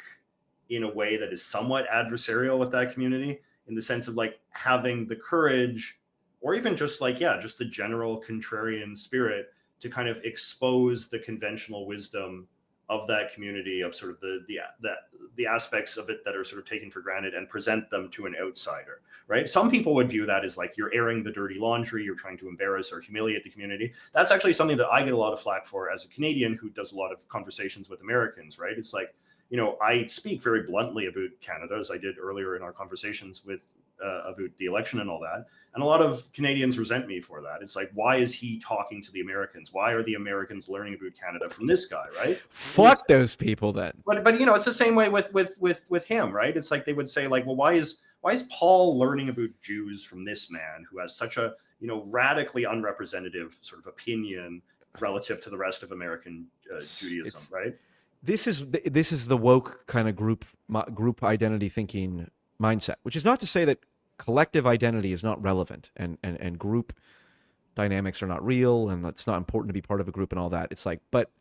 in a way that is somewhat adversarial with that community, in the sense of like having the courage, or even just like, yeah, just the general contrarian spirit to kind of expose the conventional wisdom of that community, of sort of the aspects of it that are sort of taken for granted, and present them to an outsider, right? Some people would view that as like you're airing the dirty laundry, you're trying to embarrass or humiliate the community. That's actually something that I get a lot of flack for as a Canadian who does a lot of conversations with Americans, right? It's like, you know, I speak very bluntly about Canada, as I did earlier in our conversations with about the election and all that. And a lot of Canadians resent me for that. It's like, why is he talking to the Americans? Why are the Americans learning about Canada from this guy, right? Fuck those people then. But you know, it's the same way with him, right? It's like they would say like, well, why is Paul learning about Jews from this man who has such a, you know, radically unrepresentative sort of opinion relative to the rest of American Judaism, right? This is the woke kind of group identity thinking mindset, which is not to say that collective identity is not relevant and group dynamics are not real and it's not important to be part of a group and all that. It's like, but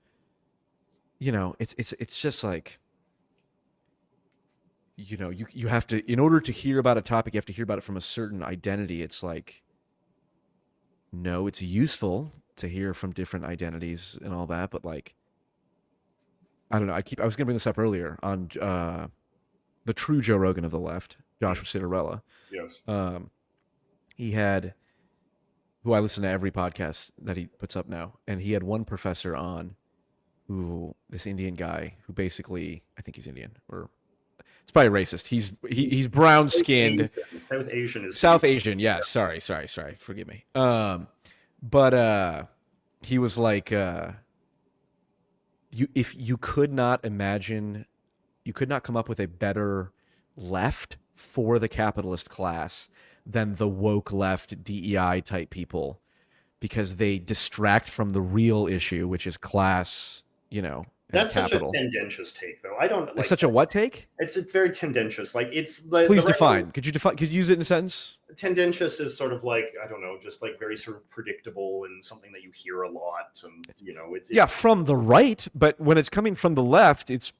you know, it's just like, you know, you have to, in order to hear about a topic, you have to hear about it from a certain identity. It's like, no, it's useful to hear from different identities and all that, but like, I don't know. I was gonna bring this up earlier on the true Joe Rogan of the left, Joshua Citarella. Yes. He had, who I listen to every podcast that he puts up now, and he had one professor on, who, this Indian guy, who basically, I think he's Indian, or it's probably racist. He's brown skinned. South Asian. Yeah. Sorry. Forgive me. But he was like, if you could not imagine, you could not come up with a better left for the capitalist class than the woke left DEI type people, because they distract from the real issue, which is class, you know, and that's capital. Such a tendentious take, though. I don't like it's such that. A what take? It's very tendentious. Like, it's the, please define. Could you use it in a sentence? Tendentious is sort of like, I don't know, just like very sort of predictable and something that you hear a lot, and you know, it's yeah, from the right, but when it's coming from the left, it's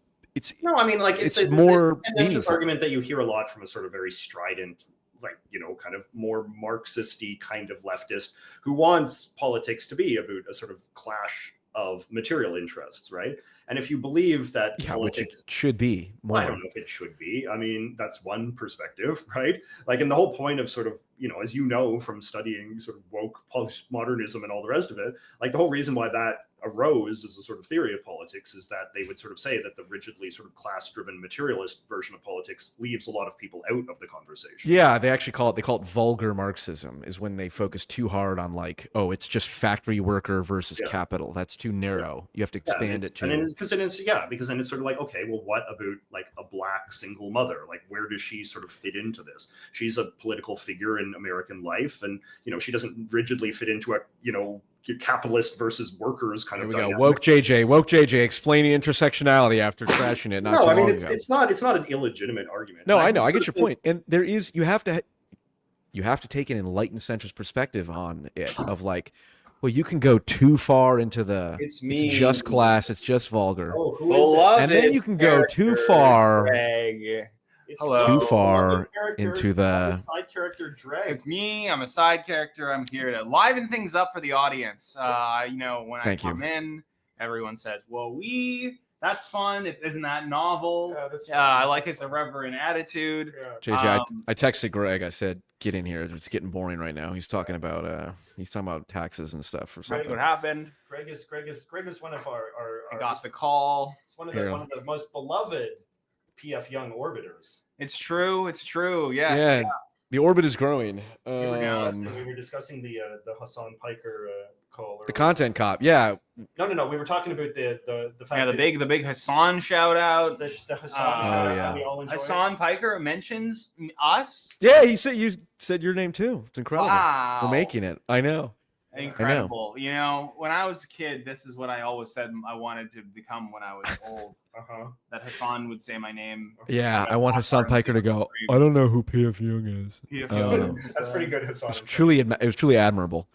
no, I mean, like, it's more a tendentious argument that you hear a lot from a sort of very strident, like, you know, kind of more Marxist-y kind of leftist who wants politics to be about a sort of clash of material interests, right? And if you believe that politics, which it should be more. I don't know if it should be. I mean, that's one perspective, right? Like, and the whole point of sort of, you know, as you know from studying sort of woke postmodernism and all the rest of it, like the whole reason why that arose as a sort of theory of politics is that they would sort of say that the rigidly sort of class-driven materialist version of politics leaves a lot of people out of the conversation. Yeah, they actually call it vulgar Marxism, is when they focus too hard on like, oh, it's just factory worker versus capital. That's too narrow. You have to expand it to. Because then it's sort of like, okay, well, what about like a black single mother? Like, where does she sort of fit into this? She's a political figure in American life, and you know, she doesn't rigidly fit into a, you know, capitalist versus workers kind of. Here we go. Woke JJ explaining intersectionality after trashing it. No, I mean, it's not an illegitimate argument. No, I know. I get your point. And there is, you have to take an enlightened centrist perspective on it, of like, well, you can go too far into the it's just class, it's just vulgar. Oh, who is it? And then you can go too far. Greg. Too far into the side character Drake. It's me. I'm a side character. I'm here to liven things up for the audience. You know, when I come in, everyone says, "Well, that's fun. Isn't that novel?" Yeah, that's I like his irreverent attitude. Yeah. JJ, I texted Greg. I said, "Get in here. It's getting boring right now." He's talking about taxes and stuff or something. What happened? Greg is one of our I got the call. It's one of the most beloved PF Jung orbiters. It's true. Yes. Yeah. The orbit is growing. We were discussing the Hasan Piker Cole. The content cop. Yeah. No. We were talking about the fact. Yeah, the big Hasan shout out. The Hasan shout out that we all enjoy. Hasan Piker mentions us. Yeah, you said your name too. It's incredible. Wow. We're making it. I know. Incredible. You know, when I was a kid, this is what I always said I wanted to become when I was old. That Hasan would say my name. Yeah, I want Hasan Piker to go, I don't know who PF Jung is. PF Jung. That's pretty good, Hasan. It was truly admirable.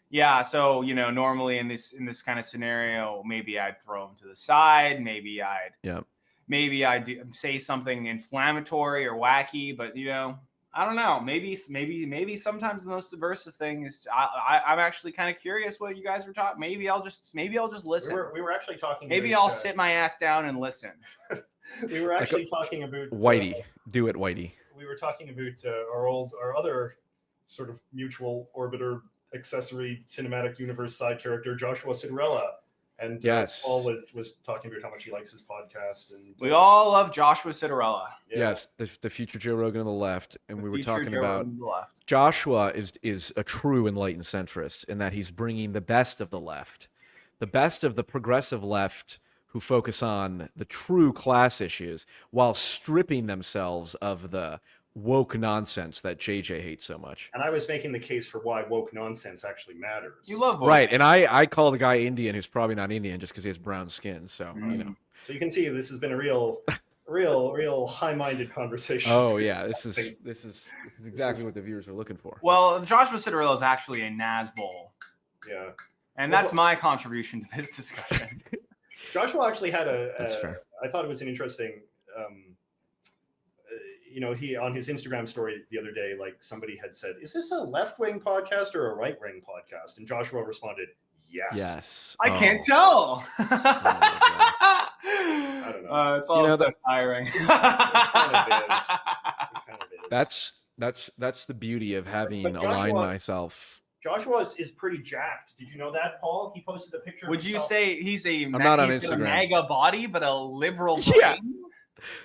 Yeah, so normally in this kind of scenario, maybe I'd throw him to the side, maybe I'd say something inflammatory or wacky, but I don't know. Maybe sometimes the most subversive thing is I'm actually kind of curious what you guys were talking. Maybe I'll just listen. We were actually talking. Maybe I'll sit my ass down and listen. We were actually talking about Whitey. Do it, Whitey. We were talking about our other sort of mutual orbiter accessory cinematic universe side character, Joshua Cinderella. And Paul was talking about how much he likes his podcast, and we all love Joshua Cinderella. Yeah. Yes, the future Joe Rogan on the left, and we were talking about Joshua is a true enlightened centrist in that he's bringing the best of the left, the best of the progressive left, who focus on the true class issues while stripping themselves of the woke nonsense that JJ hates so much. And I was making the case for why woke nonsense actually matters. You love woke. Right, and I called a guy Indian who's probably not Indian just because he has brown skin. So So you can see this has been a real high-minded conversation. Oh yeah, this is exactly what the viewers are looking for. Well, Joshua Cinderella is actually a Nazbol. Yeah, and that's my contribution to this discussion. Joshua actually had That's fair. I thought it was an interesting. He on his Instagram story the other day, like somebody had said, "Is this a left-wing podcast or a right-wing podcast?" And Joshua responded, "Yes." Yes. I can't tell. I don't know. It's all so tiring. It kind of is. That's the beauty of having aligned myself. Joshua is pretty jacked. Did you know that, Paul? He posted a picture. Would you say he's I'm not on Instagram. A mega body, but a liberal brain? Yeah.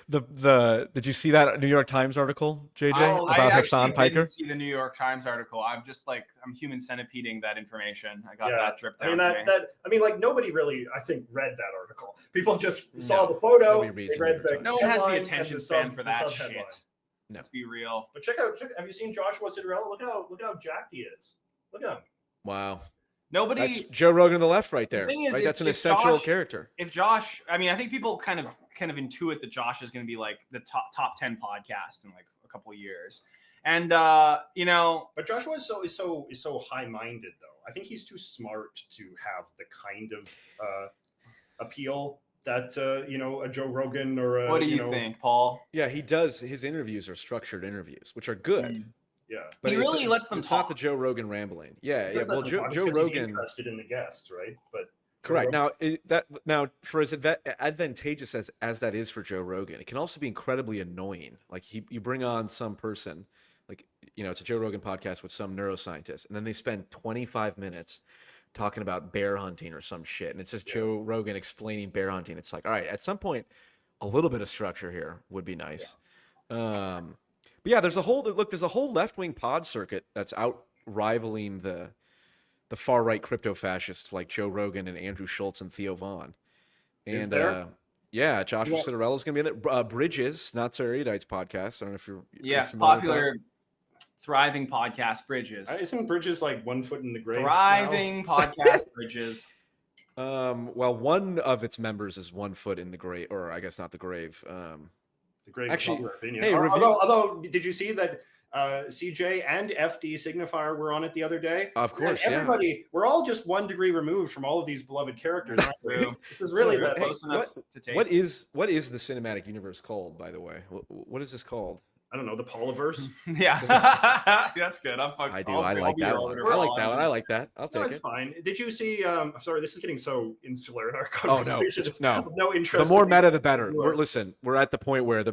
Did you see that New York Times article, JJ, about Hasan Piker? I didn't see the New York Times article. I'm human centipeding that doing that that dripped down to me. Nobody really, I think, read that article. People just saw the photo. No one has the attention span for that shit. No. Let's be real. But check out. Have you seen Joshua Cinderella? Look at how jacked he is. Look at him. Wow. That's Joe Rogan on the left right there. Right? That's an essential character. If Josh, I think people kind of intuit that Josh is going to be like the top 10 podcast in like a couple of years. And but Joshua is so high-minded though. I think he's too smart to have the kind of appeal that a Joe Rogan or what do you think, Paul? Yeah, he does. His interviews are structured interviews, which are good. Yeah, but he really lets them it's talk. Not the Joe Rogan rambling. Yeah. Well, Joe Rogan interested in the guests, right? But correct. Now for as advantageous as that is for Joe Rogan, it can also be incredibly annoying. Like you bring on some person, like it's a Joe Rogan podcast with some neuroscientist, and then they spend 25 minutes talking about bear hunting or some shit, and it's just Joe Rogan explaining bear hunting. It's like, all right, at some point, a little bit of structure here would be nice. Yeah. But yeah, there's a whole left-wing pod circuit that's out rivaling the far right crypto fascists like Joe Rogan and Andrew Schultz and Theo Vaughn. And Joshua Cinderella's gonna be in there. Bridges, Not So Erudites podcast. I don't know if you're popular thriving podcast Bridges. Isn't Bridges like one foot in the grave? Thriving podcast Bridges. Well, one of its members is 1 foot in the grave, or I guess not the grave. The great opinion. Hey, although, did you see that CJ and FD Signifier were on it the other day? Of course, everybody, we're all just 1 degree removed from all of these beloved characters. This is really close enough to taste. What is the cinematic universe called, by the way? What is this called? I don't know, the Poliverse. Yeah, that's good. I like that one. I like that. I'll take it. It's fine. Did you see? I'm sorry, this is getting so insular in our conversation. No interest. The more meta, the better. We're at the point where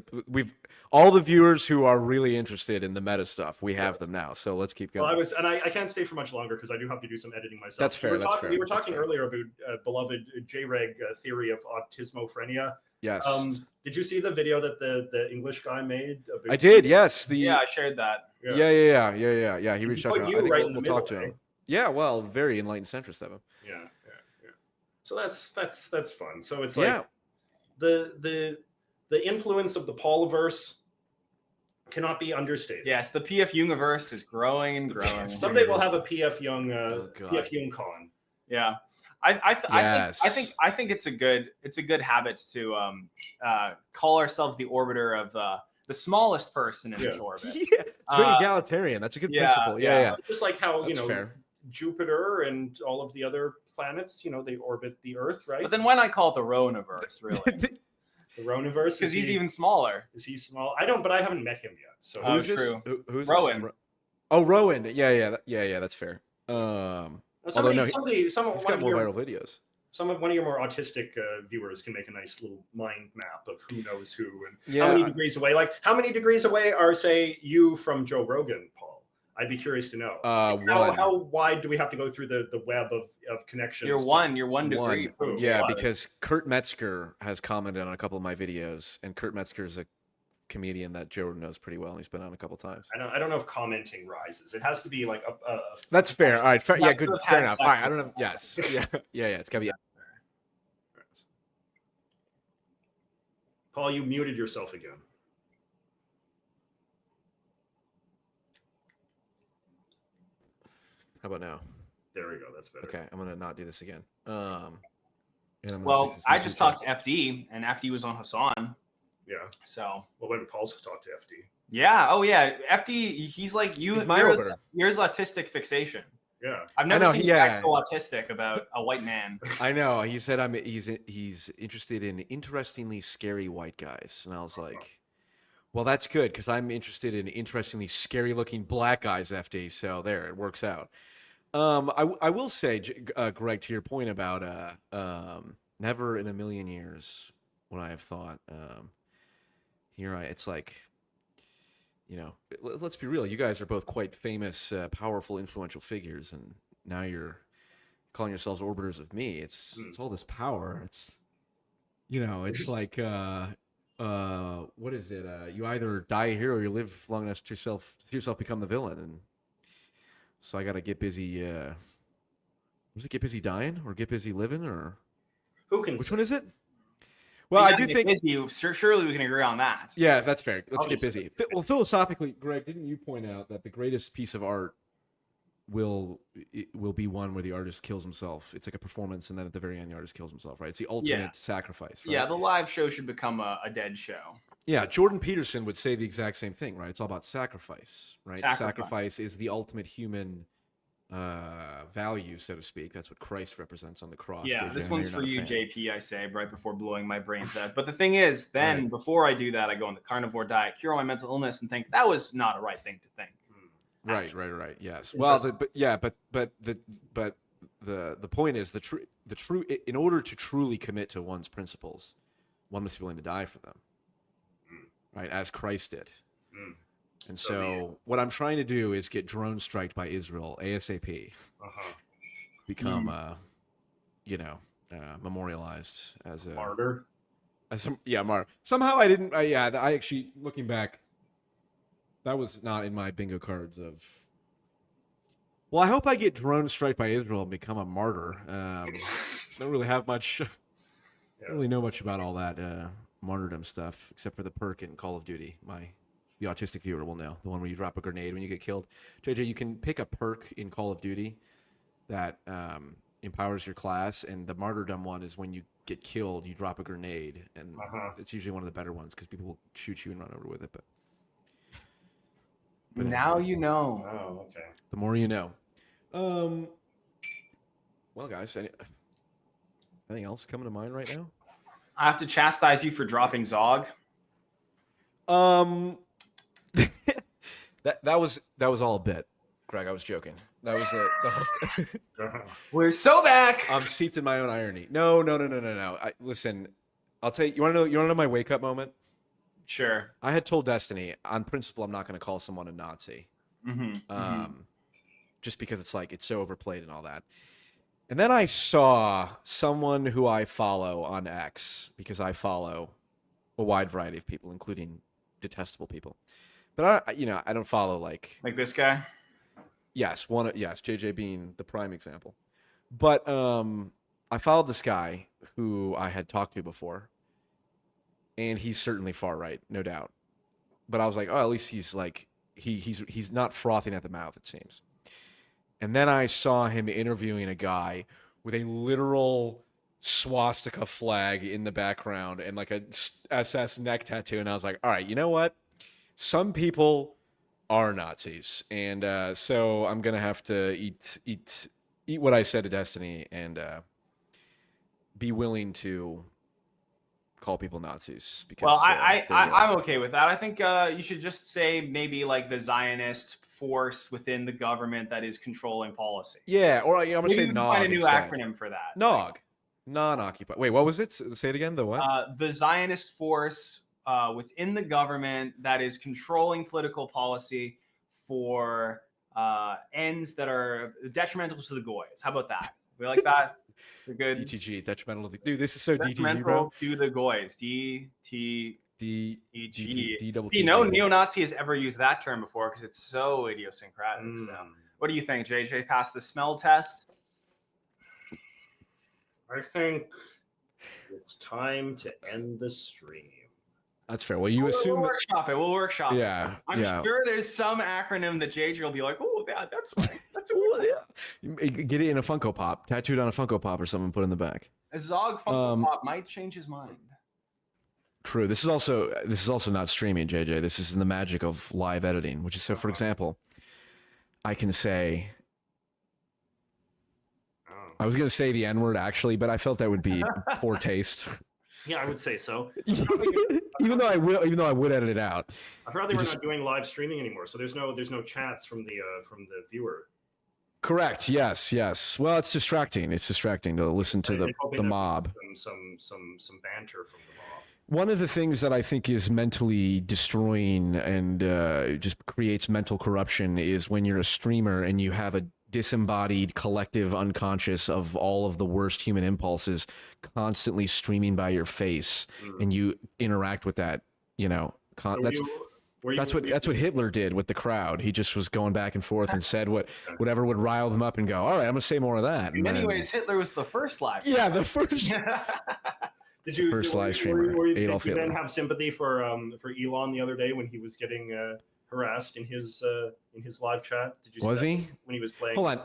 all the viewers who are really interested in the meta stuff, we have them now. So let's keep going. Well, I can't stay for much longer because I do have to do some editing myself. That's fair. We were talking earlier about beloved J-Reg theory of autismophrenia. Yes. Did you see the video that the English guy made? I did. Yes. I shared that. Yeah. He reached out to me. We'll talk to him. Yeah, well, very enlightened centrist of him. Yeah. So that's fun. So it's like the influence of the Pauliverse cannot be understated. Yes, the PF Universe is growing and growing. Someday we'll have a PF Jung PF Jung con. Yeah. I think it's a good habit to call ourselves the orbiter of the smallest person in this orbit. Yeah, it's very egalitarian. That's a good principle. Yeah. Just like how That's fair. Jupiter and all of the other planets, they orbit the Earth, right? But then why not call it the Roniverse, really? The Roniverse, because he's even smaller. Is he small? I don't, but I haven't met him yet. So who's true? Who's Rowan? This? Oh, Rowan. Yeah. That's fair. He's got more viral videos. One of your more autistic viewers can make a nice little mind map of who knows who and how many degrees away. Like, how many degrees away are, say, you from Joe Rogan, Paul? I'd be curious to know. How wide do we have to go through the web of connections? You're one degree. Yeah, because Kurt Metzger has commented on a couple of my videos, and Kurt Metzger is a comedian that Joe knows pretty well, and he's been on a couple times. I don't know if commenting rises. It has to be like a That's fair. All right. Fair enough. All right. I don't know. Yes. Yeah. It's gotta be. Paul, you muted yourself again. How about now? There we go. That's better. Okay, I'm gonna not do this again. Well, I just talked to FD, and FD was on Hasan. Yeah. So. Well, when Paul's talked to FD. Yeah. Oh, yeah. FD. He's like you. Yours autistic fixation. Yeah. I've never seen a guy so autistic about a white man. I know. He said he's interested in interestingly scary white guys, and I was like, well, that's good because I'm interested in interestingly scary looking black guys, FD. So there, it works out. I will say, Greg, to your point about never in a million years would I have thought. It's like, let's be real. You guys are both quite famous, powerful, influential figures, and now you're calling yourselves orbiters of me. It's all this power. It's like what is it? You either die a hero or you live long enough to yourself become the villain, and so I got to get busy. Was it get busy dying or get busy living or which one is it? Well, I do think busy. Surely we can agree on that. Yeah, that's fair. Let's get busy. Well, philosophically, Greg, didn't you point out that the greatest piece of art will be one where the artist kills himself? It's like a performance, and then at the very end, the artist kills himself, right? It's the ultimate sacrifice. Right? Yeah, the live show should become a dead show. Yeah, Jordan Peterson would say the exact same thing, right? It's all about sacrifice, right? Sacrifice is the ultimate human value, so to speak. That's what Christ represents on the cross. Yeah, this one's for you, JP, I say, right before blowing my brains out. But the thing is, then before I do that, I go on the carnivore diet, cure my mental illness, and think that was not a right thing to think. Right. Yes. Well, but the point is the true. In order to truly commit to one's principles, one must be willing to die for them, right? As Christ did. And so what I'm trying to do is get drone striked by Israel ASAP. Become, memorialized as a martyr. Martyr. Somehow I didn't. I actually, looking back, that was not in my bingo cards of. Well, I hope I get drone striked by Israel and become a martyr. Don't really have much. Don't really know much about all that martyrdom stuff, except for the perk in Call of Duty. The autistic viewer will know, the one where you drop a grenade when you get killed. JJ, you can pick a perk in Call of Duty that empowers your class, and the martyrdom one is when you get killed, you drop a grenade, and it's usually one of the better ones because people will shoot you and run over with it. But now you know. Oh, okay. The more you know. Well, guys, anything else coming to mind right now? I have to chastise you for dropping Zog. That was all a bit, Greg. I was joking. That was We're so back. I'm seeped in my own irony. No. Listen, I'll tell you. You want to know my wake up moment? Sure. I had told Destiny on principle I'm not going to call someone a Nazi, just because it's so overplayed and all that. And then I saw someone who I follow on X, because I follow a wide variety of people, including detestable people. But I don't follow like this guy. Yes, JJ being the prime example. But I followed this guy who I had talked to before, and he's certainly far right, no doubt. But I was like, oh, at least he's like he's not frothing at the mouth, it seems. And then I saw him interviewing a guy with a literal swastika flag in the background and like a SS neck tattoo, and I was like, all right, you know what? Some people are Nazis, and so I'm gonna have to eat what I said to Destiny and be willing to call people Nazis. Because well, I'm okay with that. I think you should just say maybe like the Zionist force within the government that is controlling policy. Yeah, or I'm gonna say NOG. Find a new instead. acronym for that. NOG, non-occupied. Wait, what was it? Say it again. The what? The Zionist force within the government that is controlling political policy for ends that are detrimental to the goys. How about that? We like that. We're good. DTG, detrimental. Dude, this is so detrimental DTG, bro. To the goys. DTG. DTG. No neo-Nazi has ever used that term before because it's so idiosyncratic. So, what do you think, JJ? Passed the smell test? I think it's time to end the stream. That's fair. Well, you assume we'll workshop it. We'll workshop it. Yeah. I'm sure there's some acronym that JJ will be like, oh, that's right. That's cool. Yeah. Get it in a Funko Pop, tattooed on a Funko Pop or something, put in the back. A Zog Funko Pop might change his mind. True. This is also not streaming, JJ. This is the magic of live editing, which is so. For example, I can say. I was gonna say the N-word actually, but I felt that would be poor taste. Yeah, I would say so. even though I would edit it out. I'd rather we're not doing live streaming anymore, so there's no chats from the viewer. Correct. Yes. Well, it's distracting. It's distracting to listen to the mob. Some banter from the mob. One of the things that I think is mentally destroying and just creates mental corruption is when you're a streamer and you have a disembodied collective unconscious of all of the worst human impulses constantly streaming by your face, and you interact with that. That's what Hitler did with the crowd. He just was going back and forth and said whatever would rile them up and go, all right, I'm gonna say more of that. In many ways, Hitler was the first live. Yeah, the first. Did you first live streamer? Did you then have sympathy for Elon the other day when he was getting harassed in his live chat? Did you? Was he when he was playing? Hold on,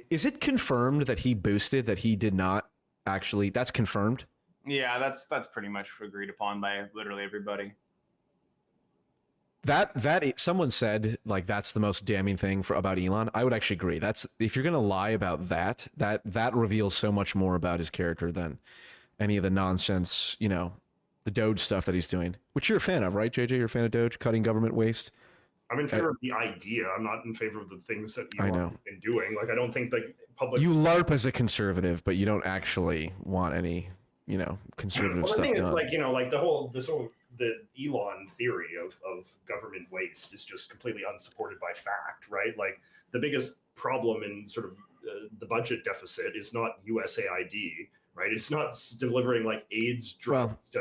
is it confirmed that he boosted that he did not actually? That's confirmed. Yeah, that's pretty much agreed upon by literally everybody. That someone said like that's the most damning thing about Elon. I would actually agree. That's if you're gonna lie about that reveals so much more about his character than any of the nonsense, the Doge stuff that he's doing, which you're a fan of, right, JJ? You're a fan of Doge, cutting government waste. I'm in favor of the idea. I'm not in favor of the things that Elon has been doing. Like I don't think the public. You LARP as a conservative, but you don't actually want any, conservative stuff done. The Elon theory of government waste is just completely unsupported by fact, right? Like the biggest problem in sort of the budget deficit is not USAID, right? It's not delivering like AIDS drugs to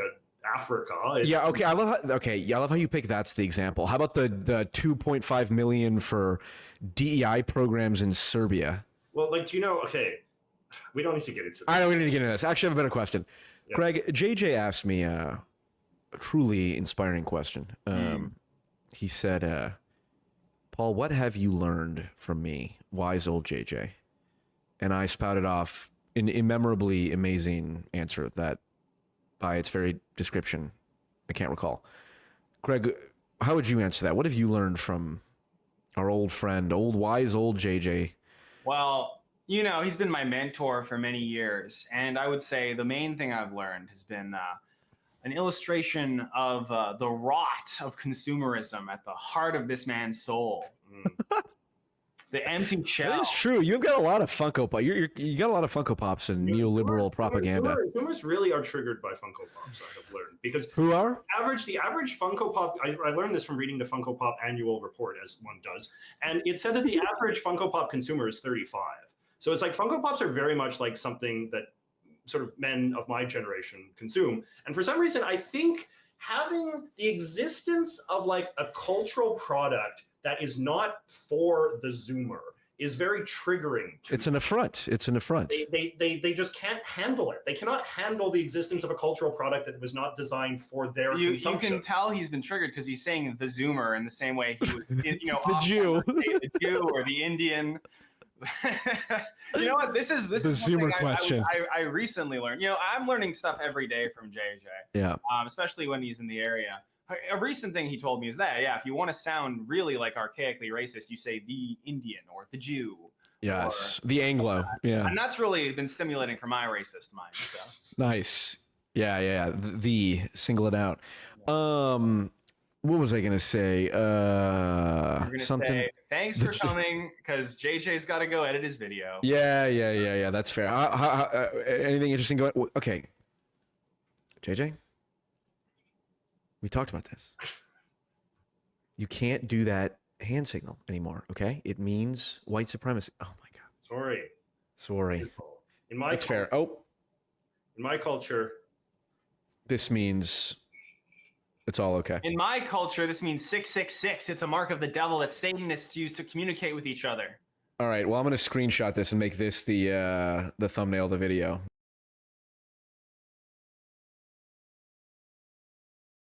Africa. I love how you pick that's the example. How about the 2.5 million for DEI programs in Serbia? Well, like, do you know? Okay, we don't need to get into this. I know we need to get into this. Actually, I have a better question. Yeah. Greg, JJ asked me a truly inspiring question. He said, Paul, what have you learned from me, wise old JJ? And I spouted off an immemorably amazing answer that, by its very description, I can't recall. Greg, how would you answer that? What have you learned from our old friend, wise old JJ? Well, he's been my mentor for many years. And I would say the main thing I've learned has been an illustration of the rot of consumerism at the heart of this man's soul. The empty shell. That is true. You've got a lot of Funko Pop. You got a lot of Funko Pops and neoliberal propaganda. Boomers really are triggered by Funko Pops, I have learned. Because who are? The average Funko Pop, I learned this from reading the Funko Pop annual report, as one does. And it said that the average Funko Pop consumer is 35. So it's like Funko Pops are very much like something that sort of men of my generation consume. And for some reason, I think having the existence of like a cultural product that is not for the Zoomer is very triggering to It's an affront. It's an affront. They just can't handle it. They cannot handle the existence of a cultural product that was not designed for their consumption. You can tell he's been triggered because he's saying the Zoomer in the same way he would, the Jew, the Jew or the Indian. You know what? This is the Zoomer question. I recently learned. I'm learning stuff every day from JJ. Yeah. Especially when he's in the area. A recent thing he told me is that, if you want to sound really like archaically racist, you say the Indian or the Jew. Yes, the Anglo. Yeah. And that's really been stimulating for my racist mind. So. Nice. Yeah. The single it out. What was I gonna say? Something. Say, thanks for coming, because JJ's got to go edit his video. Yeah. That's fair. Anything interesting going? Okay. JJ, we talked about this. You can't do that hand signal anymore. Okay, it means white supremacy. Oh my god. Sorry. In my That's fair. Oh. In my culture, this means it's all okay. In my culture, this means 666. It's a mark of the devil that Satanists use to communicate with each other. All right. Well, I'm going to screenshot this and make this the thumbnail of the video.